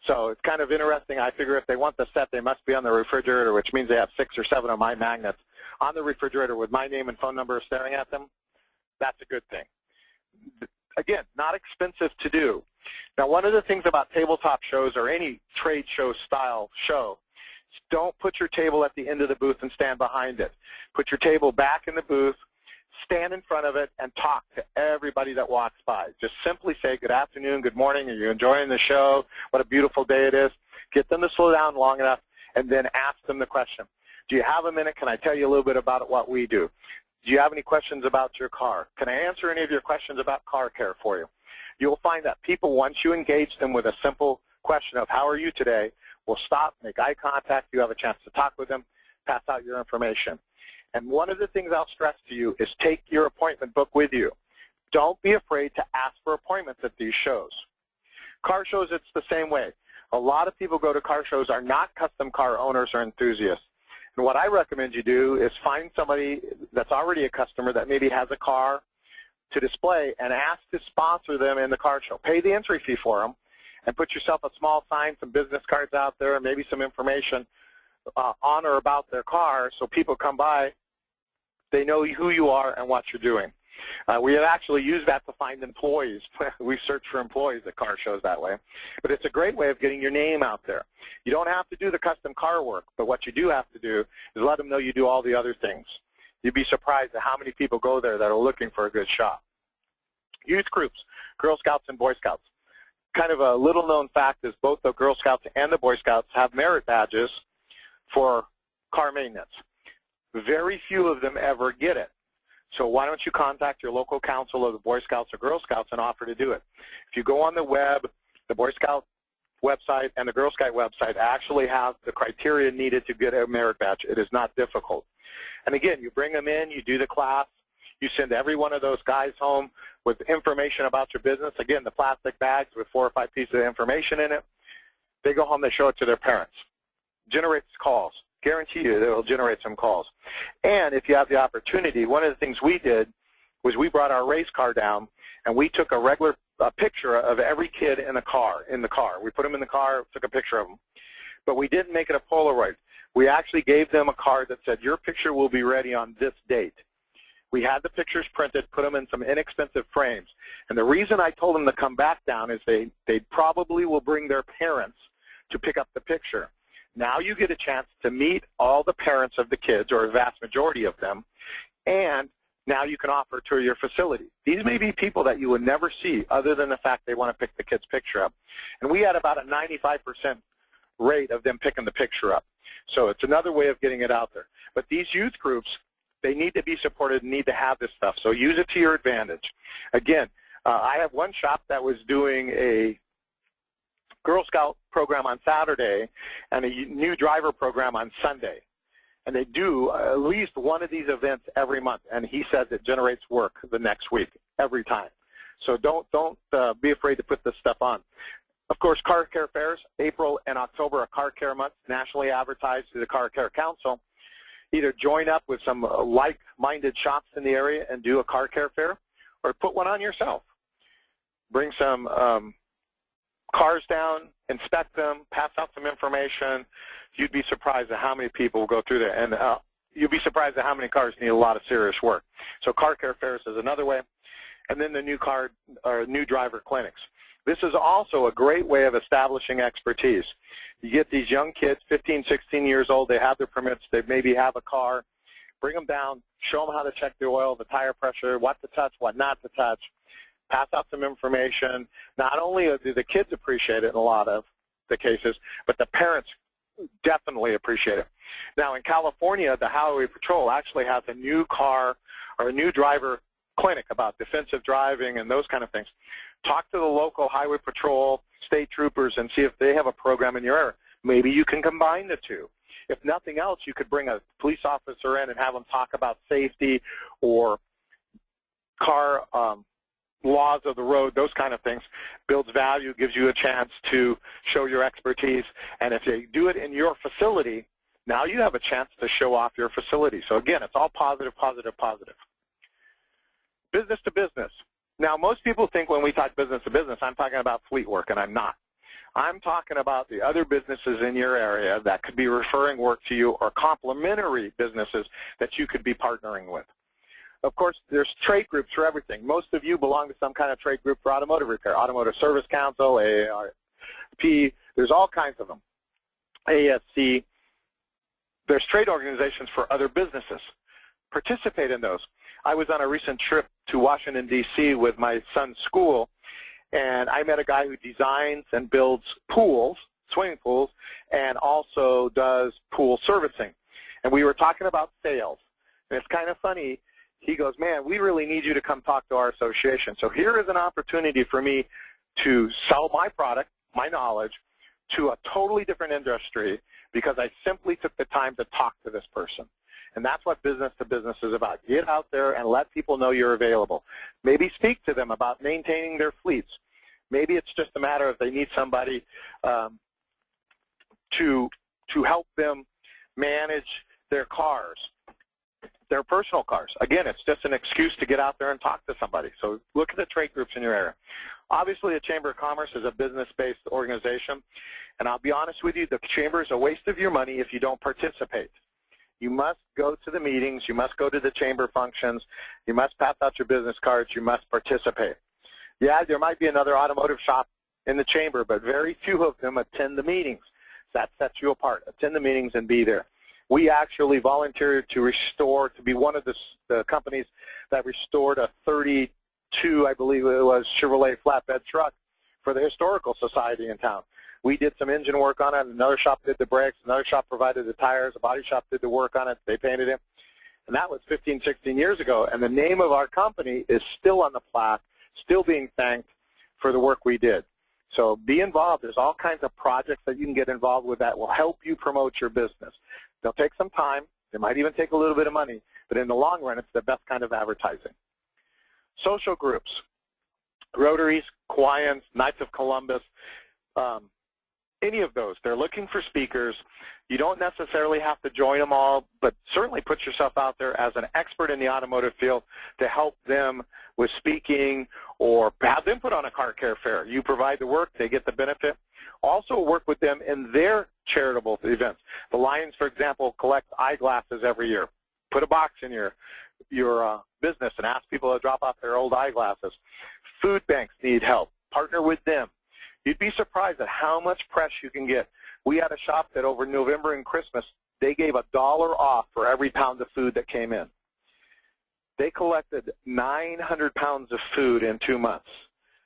So it's kind of interesting. I figure if they want the set, they must be on the refrigerator, which means they have 6 or 7 of my magnets on the refrigerator with my name and phone number staring at them. That's a good thing. Again, not expensive to do. Now, one of the things about tabletop shows or any trade show style show, don't put your table at the end of the booth and stand behind it. Put your table back in the booth, stand in front of it, and talk to everybody that walks by. Just simply say, good afternoon, good morning, are you enjoying the show? What a beautiful day it is. Get them to slow down long enough, and then ask them the question. Do you have a minute? Can I tell you a little bit about what we do? Do you have any questions about your car? Can I answer any of your questions about car care for you? You'll find that people, once you engage them with a simple question of how are you today, will stop, make eye contact, you have a chance to talk with them, pass out your information. And one of the things I'll stress to you is take your appointment book with you. Don't be afraid to ask for appointments at these shows. Car shows, it's the same way. A lot of people go to car shows are not custom car owners or enthusiasts. And what I recommend you do is find somebody that's already a customer that maybe has a car to display and ask to sponsor them in the car show. Pay the entry fee for them and put yourself a small sign, some business cards out there, and maybe some information on or about their car so people come by, they know who you are and what you're doing. We have actually used that to find employees. We search for employees at car shows that way. But it's a great way of getting your name out there. You don't have to do the custom car work, but what you do have to do is let them know you do all the other things. You'd be surprised at how many people go there that are looking for a good shop. Youth groups, Girl Scouts and Boy Scouts. Kind of a little-known fact is both the Girl Scouts and the Boy Scouts have merit badges for car maintenance. Very few of them ever get it. So why don't you contact your local council of the Boy Scouts or Girl Scouts and offer to do it. If you go on the web, the Boy Scout website and the Girl Scout website actually have the criteria needed to get a merit badge. It is not difficult. And again, you bring them in, you do the class, you send every one of those guys home with information about your business. Again, the plastic bags with 4 or 5 pieces of information in it. They go home, they show it to their parents. Generates calls. Guarantee you it will generate some calls. And if you have the opportunity, one of the things we did was we brought our race car down and we took a regular picture of every kid in the car. We put them in the car, took a picture of them. But we didn't make it a Polaroid. We actually gave them a card that said, your picture will be ready on this date. We had the pictures printed, put them in some inexpensive frames. And the reason I told them to come back down is they probably will bring their parents to pick up the picture. Now you get a chance to meet all the parents of the kids, or a vast majority of them, and now you can offer to your facility. These may be people that you would never see other than the fact they want to pick the kid's picture up. And we had about a 95% rate of them picking the picture up. So it's another way of getting it out there. But these youth groups, they need to be supported and need to have this stuff. So use it to your advantage. Again, I have one shop that was doing a Girl Scout program on Saturday and a new driver program on Sunday. And they do at least one of these events every month. And he says it generates work the next week, every time. So don't be afraid to put this stuff on. Of course, car care fairs, April and October are car care months, nationally advertised through the Car Care Council. Either join up with some like-minded shops in the area and do a car care fair, or put one on yourself. Bring some cars down, inspect them, pass out some information. You'd be surprised at how many people will go through there. And you'd be surprised at how many cars need a lot of serious work. So car care fairs is another way. And then the new driver clinics. This is also a great way of establishing expertise. You get these young kids, 15, 16 years old, they have their permits, they maybe have a car, bring them down, show them how to check the oil, the tire pressure, what to touch, what not to touch, pass out some information. Not only do the kids appreciate it in a lot of the cases, but the parents definitely appreciate it. Now in California, the Highway Patrol actually has a new car or a new driver clinic about defensive driving and those kind of things. Talk to the local Highway Patrol, state troopers, and see if they have a program in your area. Maybe you can combine the two. If nothing else, you could bring a police officer in and have them talk about safety or car laws of the road, those kind of things. Builds value, gives you a chance to show your expertise. And if they do it in your facility, now you have a chance to show off your facility. So again, it's all positive, positive, positive. Business to business. Now, most people think when we talk business to business, I'm talking about fleet work, and I'm not. I'm talking about the other businesses in your area that could be referring work to you, or complementary businesses that you could be partnering with. Of course, there's trade groups for everything. Most of you belong to some kind of trade group for automotive repair, Automotive Service Council, AARP, there's all kinds of them, ASC. There's trade organizations for other businesses. Participate in those. I was on a recent trip to Washington, D.C. with my son's school, and I met a guy who designs and builds pools, swimming pools, and also does pool servicing. And we were talking about sales. And it's kind of funny. He goes, man, we really need you to come talk to our association. So here is an opportunity for me to sell my product, my knowledge, to a totally different industry because I simply took the time to talk to this person. And that's what business to business is about. Get out there and let people know you're available. Maybe speak to them about maintaining their fleets. Maybe it's just a matter of they need somebody to help them manage their cars, their personal cars. Again, it's just an excuse to get out there and talk to somebody. So look at the trade groups in your area. Obviously, the Chamber of Commerce is a business-based organization. And I'll be honest with you, the Chamber is a waste of your money if you don't participate. You must go to the meetings. You must go to the Chamber functions. You must pass out your business cards. You must participate. Yeah, there might be another automotive shop in the Chamber, but very few of them attend the meetings. That sets you apart. Attend the meetings and be there. We actually volunteered to restore, to be one of the companies that restored a 32, I believe it was, Chevrolet flatbed truck for the Historical Society in town. We did some engine work on it. Another shop did the brakes. Another shop provided the tires. A body shop did the work on it. They painted it. And that was 15, 16 years ago. And the name of our company is still on the plaque, still being thanked for the work we did. So be involved. There's all kinds of projects that you can get involved with that will help you promote your business. They'll take some time. They might even take a little bit of money. But in the long run, it's the best kind of advertising. Social groups, Rotaries, Kiwanis, Knights of Columbus, Any of those. They're looking for speakers. You don't necessarily have to join them all, but certainly put yourself out there as an expert in the automotive field to help them with speaking or have them put on a car care fair. You provide the work, they get the benefit. Also work with them in their charitable events. The Lions, for example, collect eyeglasses every year. Put a box in your business and ask people to drop off their old eyeglasses. Food banks need help. Partner with them. You'd be surprised at how much press you can get. We had a shop that over November and Christmas, they gave $1 off for every pound of food that came in. They collected 900 pounds of food in 2 months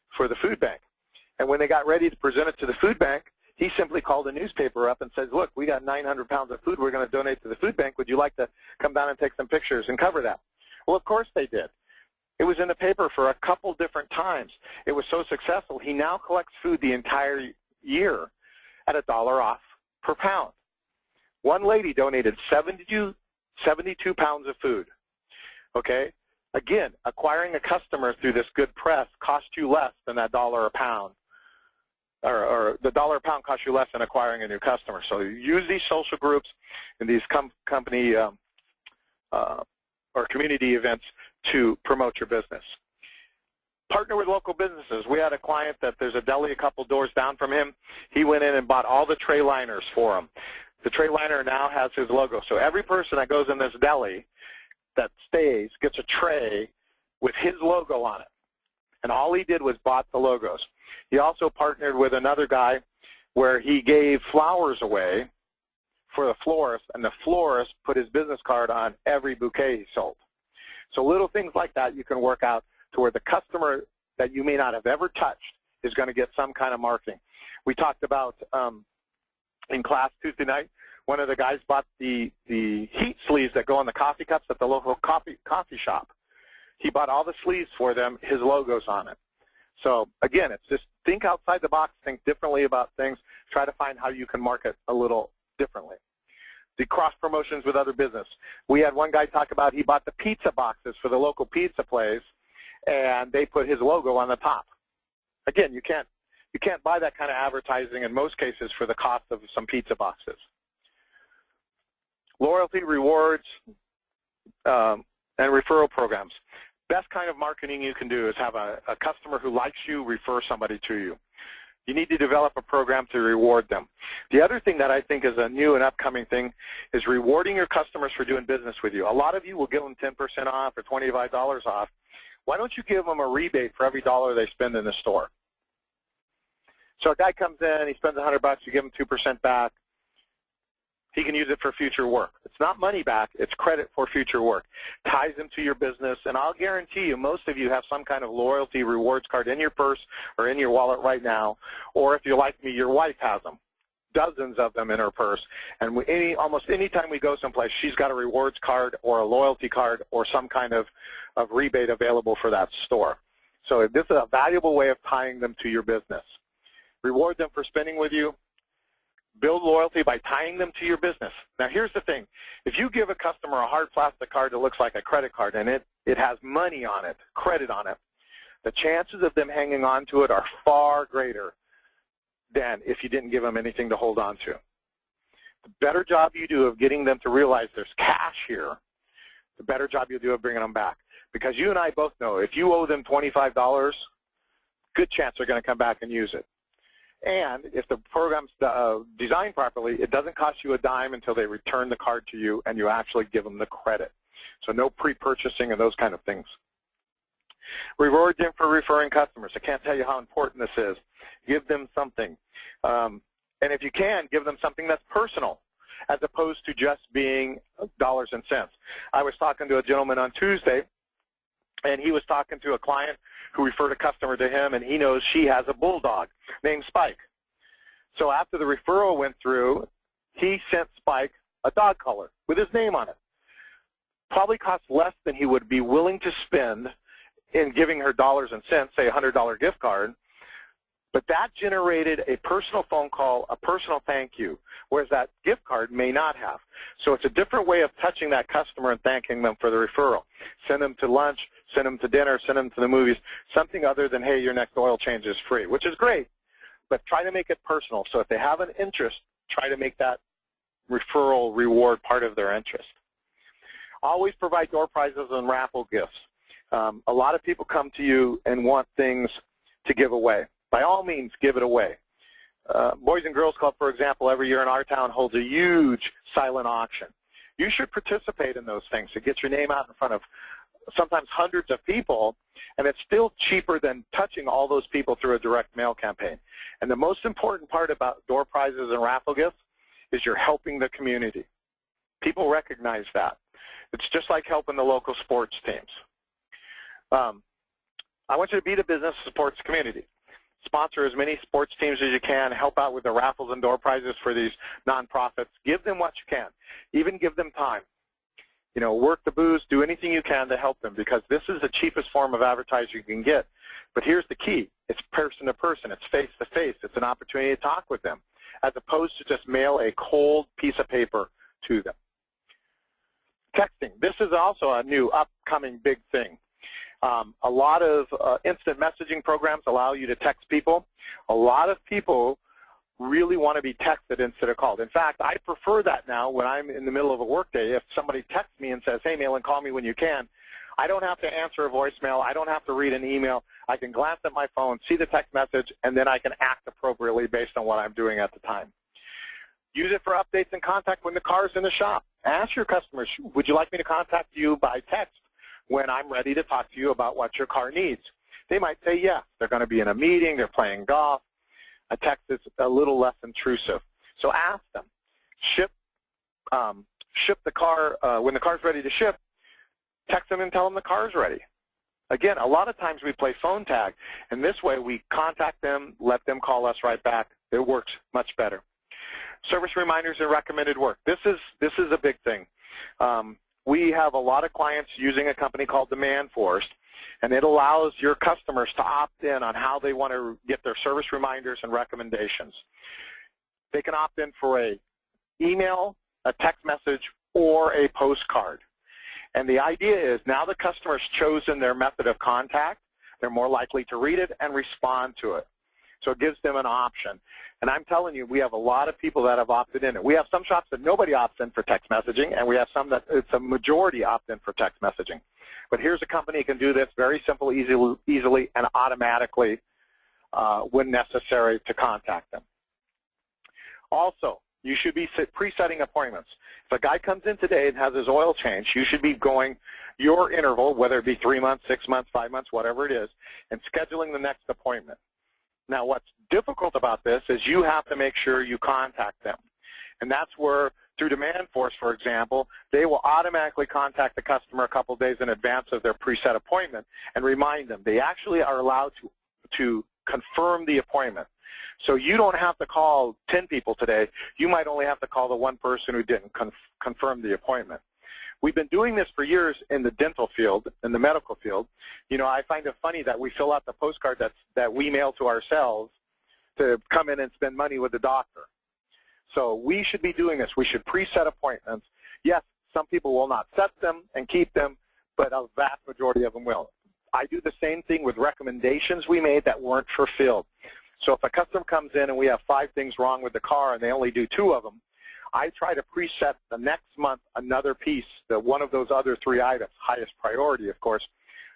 for the food bank. And when they got ready to present it to the food bank, he simply called a newspaper up and said, look, we got 900 pounds of food we're going to donate to the food bank. Would you like to come down and take some pictures and cover that? Well, of course they did. It was in the paper for a couple different times. It was so successful, he now collects food the entire year at $1 off per pound. One lady donated 72 pounds of food. Okay? Again, acquiring a customer through this good press costs you less than that $1 a pound. Or the $1 a pound costs you less than acquiring a new customer. So use these social groups and these company or community events to promote your business. Partner with local businesses. We had a client that there's a deli a couple doors down from him. He went in and bought all the tray liners for him. The tray liner now has his logo. So every person that goes in this deli that stays gets a tray with his logo on it. And all he did was bought the logos. He also partnered with another guy where he gave flowers away for the florist, and the florist put his business card on every bouquet he sold. So little things like that you can work out to where the customer that you may not have ever touched is going to get some kind of marketing. We talked about in class Tuesday night, one of the guys bought the heat sleeves that go on the coffee cups at the local coffee shop. He bought all the sleeves for them, his logo's on it. So again, it's just think outside the box, think differently about things, try to find how you can market a little differently. The cross promotions with other business. We had one guy talk about he bought the pizza boxes for the local pizza place, and they put his logo on the top. Again, you can't buy that kind of advertising in most cases for the cost of some pizza boxes. Loyalty, rewards, and referral programs. Best kind of marketing you can do is have a customer who likes you refer somebody to you. You need to develop a program to reward them. The other thing that I think is a new and upcoming thing is rewarding your customers for doing business with you. A lot of you will give them 10% off or $25 off. Why don't you give them a rebate for every dollar they spend in the store? So a guy comes in, he spends $100, you give him 2% back. He can use it for future work. It's not money back, it's credit for future work. Ties them to your business, and I'll guarantee you most of you have some kind of loyalty rewards card in your purse or in your wallet right now, or if you're like me, your wife has them. Dozens of them in her purse, and almost any time we go someplace, she's got a rewards card or a loyalty card or some kind of rebate available for that store. So this is a valuable way of tying them to your business. Reward them for spending with you. Build loyalty by tying them to your business. Now here's the thing. If you give a customer a hard plastic card that looks like a credit card and it has money on it, credit on it, the chances of them hanging on to it are far greater than if you didn't give them anything to hold on to. The better job you do of getting them to realize there's cash here, the better job you'll do of bringing them back. Because you and I both know if you owe them $25, good chance they're going to come back and use it. And if the program's designed properly, it doesn't cost you a dime until they return the card to you and you actually give them the credit. So no pre-purchasing and those kind of things. Reward them for referring customers. I can't tell you how important this is. Give them something. And if you can, give them something that's personal as opposed to just being dollars and cents. I was talking to a gentleman on Tuesday, and he was talking to a client who referred a customer to him, and he knows she has a bulldog named Spike. So after the referral went through, he sent Spike a dog collar with his name on it. Probably cost less than he would be willing to spend in giving her dollars and cents, say a $100 gift card, but that generated a personal phone call, a personal thank you, whereas that gift card may not have. So it's a different way of touching that customer and thanking them for the referral. Send them to lunch, send them to dinner, send them to the movies, something other than, hey, your next oil change is free, which is great. but try to make it personal. So if they have an interest, try to make that referral reward part of their interest. Always provide door prizes and raffle gifts. A lot of people come to you and want things to give away. By all means, give it away. Boys and Girls Club, for example, every year in our town holds a huge silent auction. You should participate in those things. It gets your name out in front of sometimes hundreds of people, and it's still cheaper than touching all those people through a direct mail campaign. And the most important part about door prizes and raffle gifts is you're helping the community. People recognize that. It's just like helping the local sports teams. I want you to be the business that supports the community. Sponsor as many sports teams as you can. Help out with the raffles and door prizes for these nonprofits. Give them what you can. Even give them time. You know, work the booths. Do anything you can to help them, because this is the cheapest form of advertising you can get. But here's the key. It's person to person. It's face to face. It's an opportunity to talk with them, as opposed to just mail a cold piece of paper to them. Texting. This is also a new upcoming big thing. A lot of instant messaging programs allow you to text people. A lot of people really want to be texted instead of called. In fact, I prefer that now when I'm in the middle of a workday. If somebody texts me and says, hey, Malin, call me when you can, I don't have to answer a voicemail. I don't have to read an email. I can glance at my phone, see the text message, and then I can act appropriately based on what I'm doing at the time. Use it for updates and contact when the car's in the shop. Ask your customers, would you like me to contact you by text when I'm ready to talk to you about what your car needs? They might say yes. They're going to be in a meeting. They're playing golf. A text is a little less intrusive. So ask them. Ship the car when the car's ready to ship. Text them and tell them the car's ready. Again, a lot of times we play phone tag, and this way we contact them, let them call us right back. It works much better. Service reminders and recommended work. This is a big thing. We have a lot of clients using a company called DemandForce, and it allows your customers to opt in on how they want to get their service reminders and recommendations. They can opt in for an email, a text message, or a postcard. And the idea is now the customer's chosen their method of contact, they're more likely to read it and respond to it. So it gives them an option. And I'm telling you, we have a lot of people that have opted in. We have some shops that nobody opts in for text messaging, and we have some that it's a majority opt in for text messaging. But here's a company that can do this very simple, easily, and automatically when necessary to contact them. Also, you should be pre-setting appointments. If a guy comes in today and has his oil changed, you should be going your interval, whether it be 3 months, 6 months, 5 months, whatever it is, and scheduling the next appointment. Now, what's difficult about this is you have to make sure you contact them. And that's where, through DemandForce, for example, they will automatically contact the customer a couple days in advance of their preset appointment and remind them. They actually are allowed to confirm the appointment. So you don't have to call 10 people today. You might only have to call the one person who didn't confirm the appointment. We've been doing this for years in the dental field, in the medical field. You know, I find it funny that we fill out the postcard that we mail to ourselves to come in and spend money with the doctor. So we should be doing this. We should preset appointments. Yes, some people will not set them and keep them, but a vast majority of them will. I do the same thing with recommendations we made that weren't fulfilled. So if a customer comes in and we have 5 things wrong with the car and they only do 2 of them, I try to preset the next month another piece, one of those other 3 items, highest priority, of course,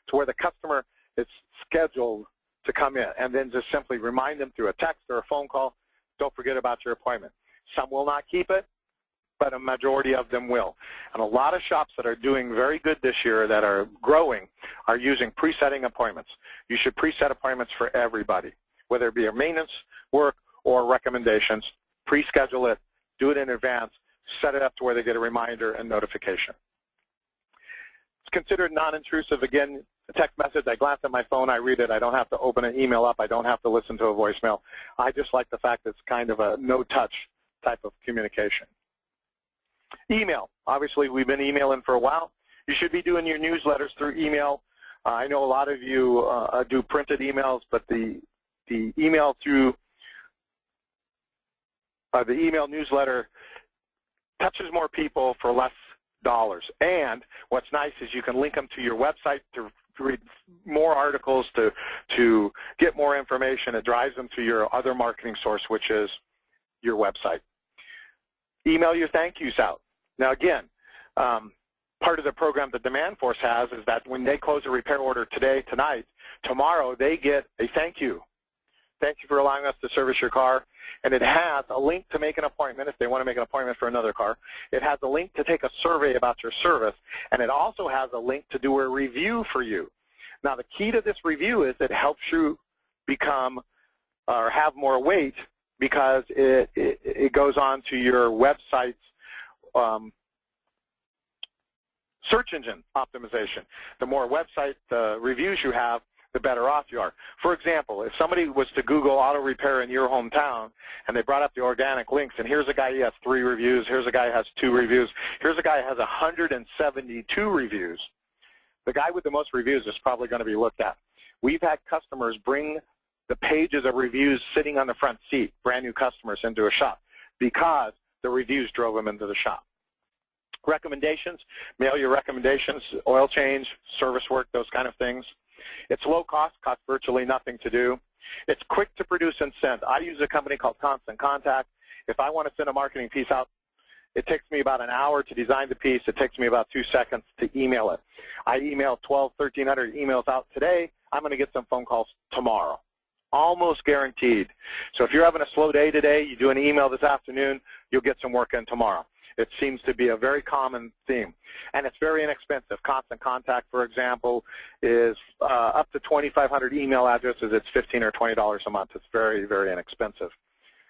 to where the customer is scheduled to come in, and then just simply remind them through a text or a phone call, don't forget about your appointment. Some will not keep it, but a majority of them will. And a lot of shops that are doing very good this year, that are growing, are using presetting appointments. You should preset appointments for everybody, whether it be a maintenance work or recommendations. Pre-schedule it, do it in advance, set it up to where they get a reminder and notification. It's considered non-intrusive. Again, a text message, I glance at my phone, I read it, I don't have to open an email up, I don't have to listen to a voicemail. I just like the fact that it's kind of a no-touch type of communication. Email. Obviously, we've been emailing for a while. You should be doing your newsletters through email. I know a lot of you do printed emails, but the email through the email newsletter touches more people for less dollars. And what's nice is you can link them to your website read more articles, to get more information. It drives them to your other marketing source, which is your website. Email your thank yous out. Now again, part of the program that Demandforce has is that when they close a repair order tonight, tomorrow they get a thank you. Thank you for allowing us to service your car. And it has a link to make an appointment if they want to make an appointment for another car. It has a link to take a survey about your service. And it also has a link to do a review for you. Now, the key to this review is it helps you become or have more weight because it goes on to your website's search engine optimization. The more website reviews you have, the better off you are. For example, if somebody was to Google auto repair in your hometown and they brought up the organic links, and here's a guy who has 3 reviews, here's a guy who has 2 reviews, here's a guy who has 172 reviews, the guy with the most reviews is probably going to be looked at. We've had customers bring the pages of reviews sitting on the front seat, brand new customers, into a shop because the reviews drove them into the shop. Recommendations, mail your recommendations, oil change, service work, those kind of things. It's low cost, costs virtually nothing to do. It's quick to produce and send. I use a company called Constant Contact. If I want to send a marketing piece out, it takes me about an hour to design the piece. It takes me about 2 seconds to email it. I emailed 1,300 emails out today. I'm going to get some phone calls tomorrow. Almost guaranteed. So if you're having a slow day today, you do an email this afternoon, you'll get some work in tomorrow. It seems to be a very common theme. And it's very inexpensive. Constant Contact, for example, is up to 2,500 email addresses. It's $15 or $20 a month. It's very, very inexpensive.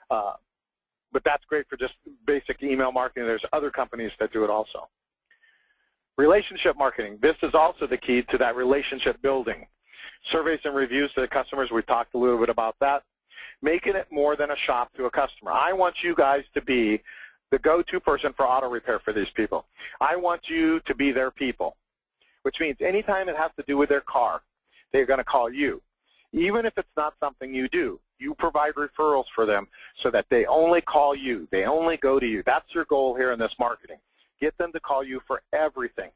But that's great for just basic email marketing. There's other companies that do it also. Relationship marketing. This is also the key to that relationship building. Surveys and reviews to the customers. We talked a little bit about that. Making it more than a shop to a customer. I want you guys to be the go-to person for auto repair for these people. I want you to be their people, which means anytime it has to do with their car, they're going to call you. Even if it's not something you do, you provide referrals for them so that they only call you. They only go to you. That's your goal here in this marketing. Get them to call you for everything.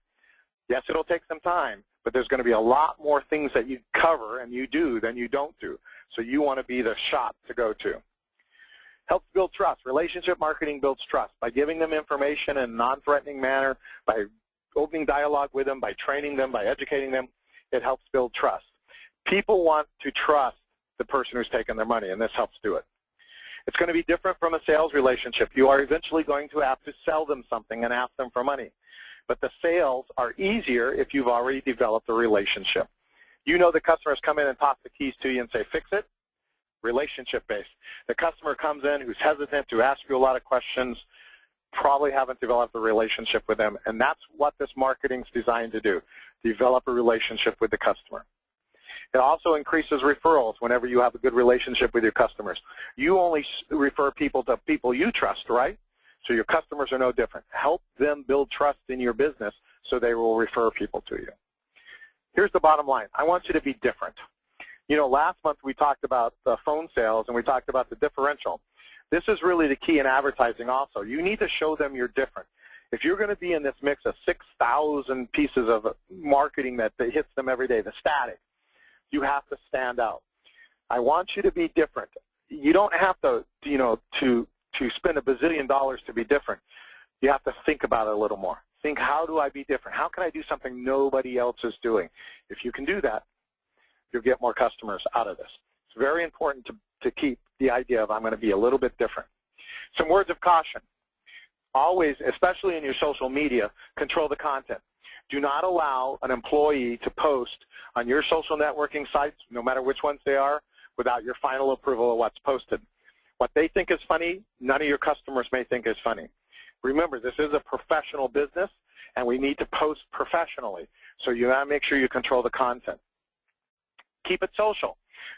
Yes, it'll take some time, but there's going to be a lot more things that you cover and you do than you don't do. So you want to be the shop to go to. Helps build trust. Relationship marketing builds trust by giving them information in a non-threatening manner, by opening dialogue with them, by training them, by educating them. It helps build trust. People want to trust the person who's taking their money, and this helps do it. It's going to be different from a sales relationship. You are eventually going to have to sell them something and ask them for money. But the sales are easier if you've already developed a relationship. You know the customers come in and toss the keys to you and say, fix it. Relationship-based. The customer comes in who's hesitant to ask you a lot of questions, probably haven't developed a relationship with them, and that's what this marketing is designed to do, develop a relationship with the customer. It also increases referrals whenever you have a good relationship with your customers. You only refer people to people you trust, right? So your customers are no different. Help them build trust in your business so they will refer people to you. Here's the bottom line. I want you to be different. You know, last month we talked about the phone sales and we talked about the differential. This is really the key in advertising also. You need to show them you're different. If you're going to be in this mix of 6,000 pieces of marketing that hits them every day, the static, you have to stand out. I want you to be different. You don't have to, you know, to spend $1 bazillion to be different. You have to think about it a little more. Think, how do I be different? How can I do something nobody else is doing? If you can do that, you'll get more customers out of this. It's very important to keep the idea of I'm going to be a little bit different. Some words of caution. Always, especially in your social media, control the content. Do not allow an employee to post on your social networking sites, no matter which ones they are, without your final approval of what's posted. What they think is funny, none of your customers may think is funny. Remember, this is a professional business, and we need to post professionally. So you got to make sure you control the content. Keep it social.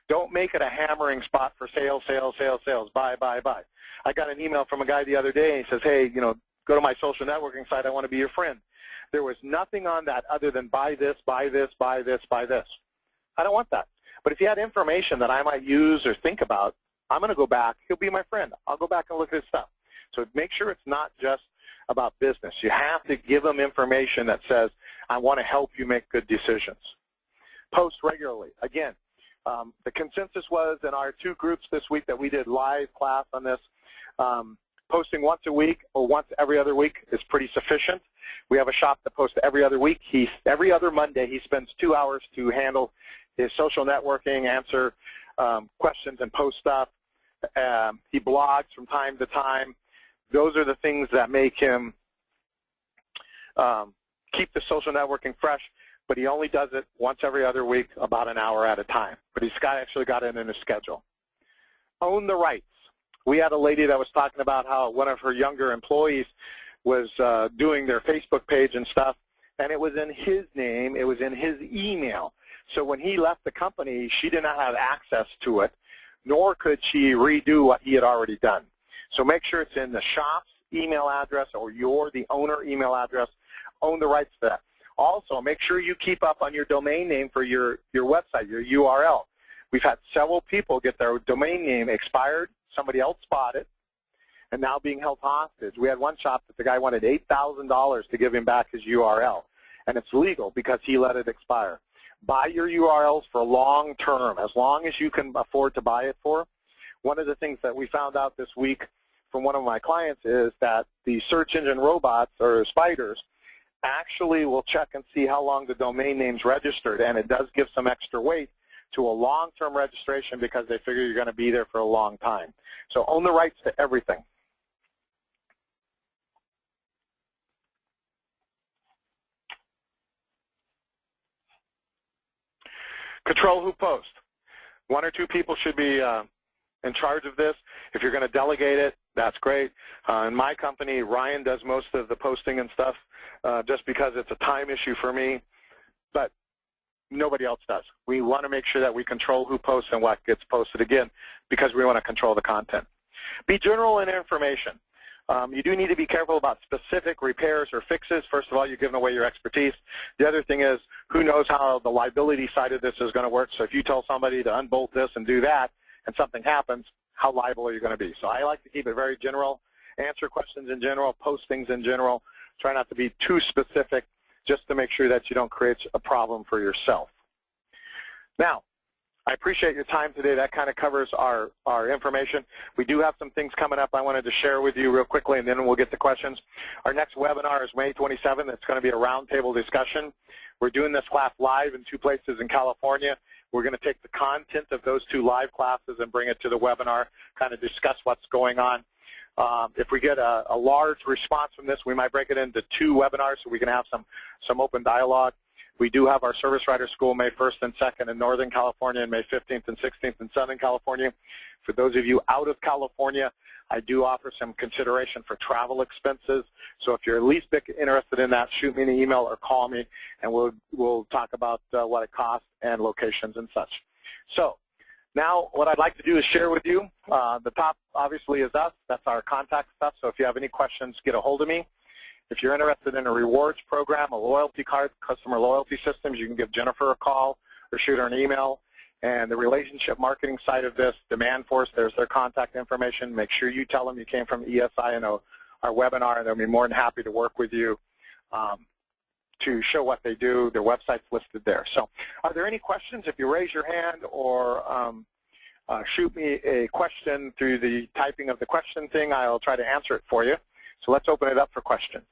Don't make it a hammering spot for sales, sales, sales, sales, buy, buy, buy. I got an email from a guy the other day, and he says, hey, you know, go to my social networking site. I want to be your friend. There was nothing on that other than buy this, buy this, buy this, buy this. I don't want that. But if you had information that I might use or think about, I'm going to go back. He'll be my friend. I'll go back and look at his stuff. So make sure it's not just about business. You have to give them information that says, I want to help you make good decisions. Post regularly. Again, the consensus was in our 2 groups this week that we did live class on this, posting once a week or once every other week is pretty sufficient. We have a shop that posts every other week. Every other Monday he spends 2 hours to handle his social networking, answer questions and post stuff. He blogs from time to time. Those are the things that make him keep the social networking fresh, but he only does it once every other week, about an hour at a time. But he's actually got it in his schedule. Own the rights. We had a lady that was talking about how one of her younger employees was doing their Facebook page and stuff, and it was in his name, it was in his email. So when he left the company, she did not have access to it, nor could she redo what he had already done. So make sure it's in the shop's email address or the owner email address. Own the rights to that. Also, make sure you keep up on your domain name for your website, your URL. We've had several people get their domain name expired, somebody else bought it, and now being held hostage. We had one shop that the guy wanted $8,000 to give him back his URL, and it's legal because he let it expire. Buy your URLs for long term, as long as you can afford to buy it for. One of the things that we found out this week from one of my clients is that the search engine robots, or spiders, actually will check and see how long the domain name's registered, and it does give some extra weight to a long-term registration because they figure you're going to be there for a long time. So own the rights to everything. Control who posts. 1 or 2 people should be in charge of this. If you're going to delegate it, that's great. In my company, Ryan does most of the posting and stuff just because it's a time issue for me, but nobody else does. We want to make sure that we control who posts and what gets posted, again, because we want to control the content. Be general in information. You do need to be careful about specific repairs or fixes. First of all, you're giving away your expertise. The other thing is, who knows how the liability side of this is going to work. So if you tell somebody to unbolt this and do that, and something happens, how liable are you going to be? So I like to keep it very general, answer questions in general, post things in general. Try not to be too specific just to make sure that you don't create a problem for yourself. Now, I appreciate your time today. That kind of covers our information. We do have some things coming up I wanted to share with you real quickly, and then we'll get to questions. Our next webinar is May 27th. It's going to be a roundtable discussion. We're doing this class live in 2 places in California. We're going to take the content of those 2 live classes and bring it to the webinar, kind of discuss what's going on. If we get a large response from this, we might break it into 2 webinars so we can have some open dialogue. We do have our Service Writer School May 1st and 2nd in Northern California, and May 15th and 16th in Southern California. For those of you out of California, I do offer some consideration for travel expenses. So if you're at least interested in that, shoot me an email or call me, and we'll talk about what it costs and locations and such. So now what I'd like to do is share with you. The top, obviously, is us. That's our contact stuff. So if you have any questions, get a hold of me. If you're interested in a rewards program, a loyalty card, customer loyalty systems, you can give Jennifer a call or shoot her an email. And the relationship marketing side of this, Demandforce, there's their contact information. Make sure you tell them you came from ESI and our webinar, and they'll be more than happy to work with you to show what they do. Their website's listed there. So are there any questions? If you raise your hand or shoot me a question through the typing of the question thing, I'll try to answer it for you. So let's open it up for questions.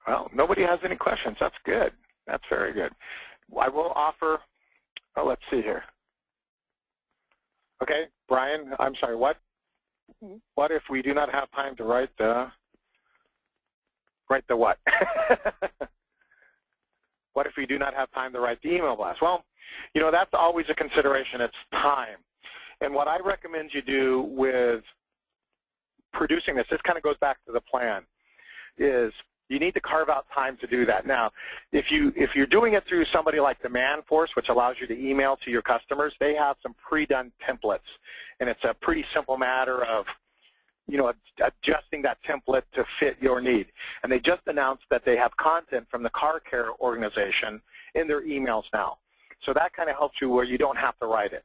Well, nobody has any questions. That's good. That's very good. I will offer, let's see here. Okay, Brian, I'm sorry, what if we do not have time to write the what? What if we do not have time to write the email blast? Well, you know, that's always a consideration. It's time. And what I recommend you do with producing this kind of goes back to the plan, is you need to carve out time to do that. Now, if you're doing it through somebody like Demandforce, which allows you to email to your customers, they have some pre-done templates, and it's a pretty simple matter of adjusting that template to fit your need. And they just announced that they have content from the Car Care organization in their emails now. So that kind of helps you where you don't have to write it.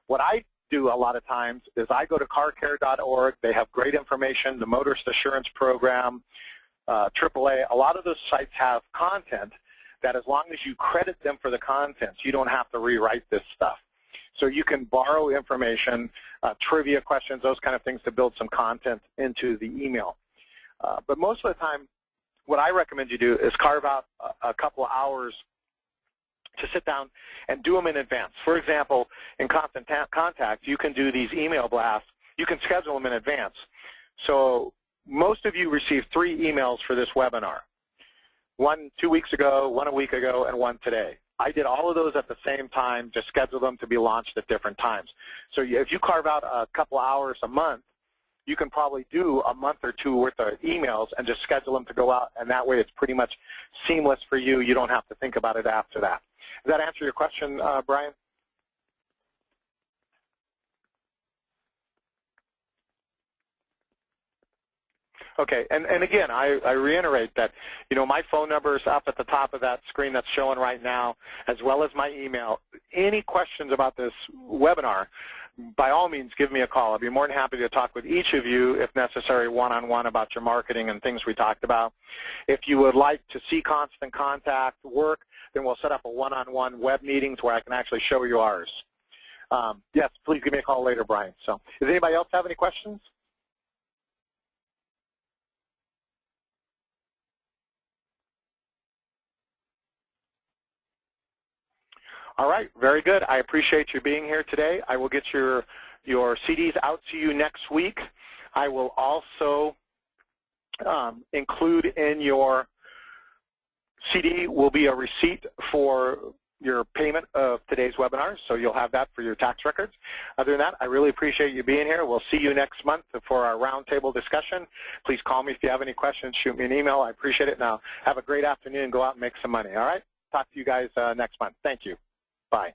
What I do a lot of times is I go to carcare.org. They have great information, the Motorist Assurance Program, AAA. A lot of those sites have content that as long as you credit them for the contents, you don't have to rewrite this stuff. So you can borrow information, trivia questions, those kind of things to build some content into the email. But most of the time, what I recommend you do is carve out a couple of hours to sit down and do them in advance. For example, in Constant Contact, you can do these email blasts. You can schedule them in advance. So most of you received 3 emails for this webinar. One 2 weeks ago, one a week ago, and one today. I did all of those at the same time, just schedule them to be launched at different times. So if you carve out a couple hours a month, you can probably do a month or 2 worth of emails and just schedule them to go out, and that way it's pretty much seamless for you. You don't have to think about it after that. Does that answer your question, Brian? Okay, and again, I reiterate that, my phone number is up at the top of that screen that's showing right now, as well as my email. Any questions about this webinar, by all means, give me a call. I'll be more than happy to talk with each of you, if necessary, one-on-one about your marketing and things we talked about. If you would like to see Constant Contact work, then we'll set up a one-on-one web meetings where I can actually show you ours. Yes, please give me a call later, Brian. So, does anybody else have any questions? All right, very good. I appreciate you being here today. I will get your CDs out to you next week. I will also include in your CD will be a receipt for your payment of today's webinar, so you'll have that for your tax records. Other than that, I really appreciate you being here. We'll see you next month for our roundtable discussion. Please call me if you have any questions. Shoot me an email. I appreciate it. Now, have a great afternoon. Go out and make some money, all right? Talk to you guys next month. Thank you. Bye.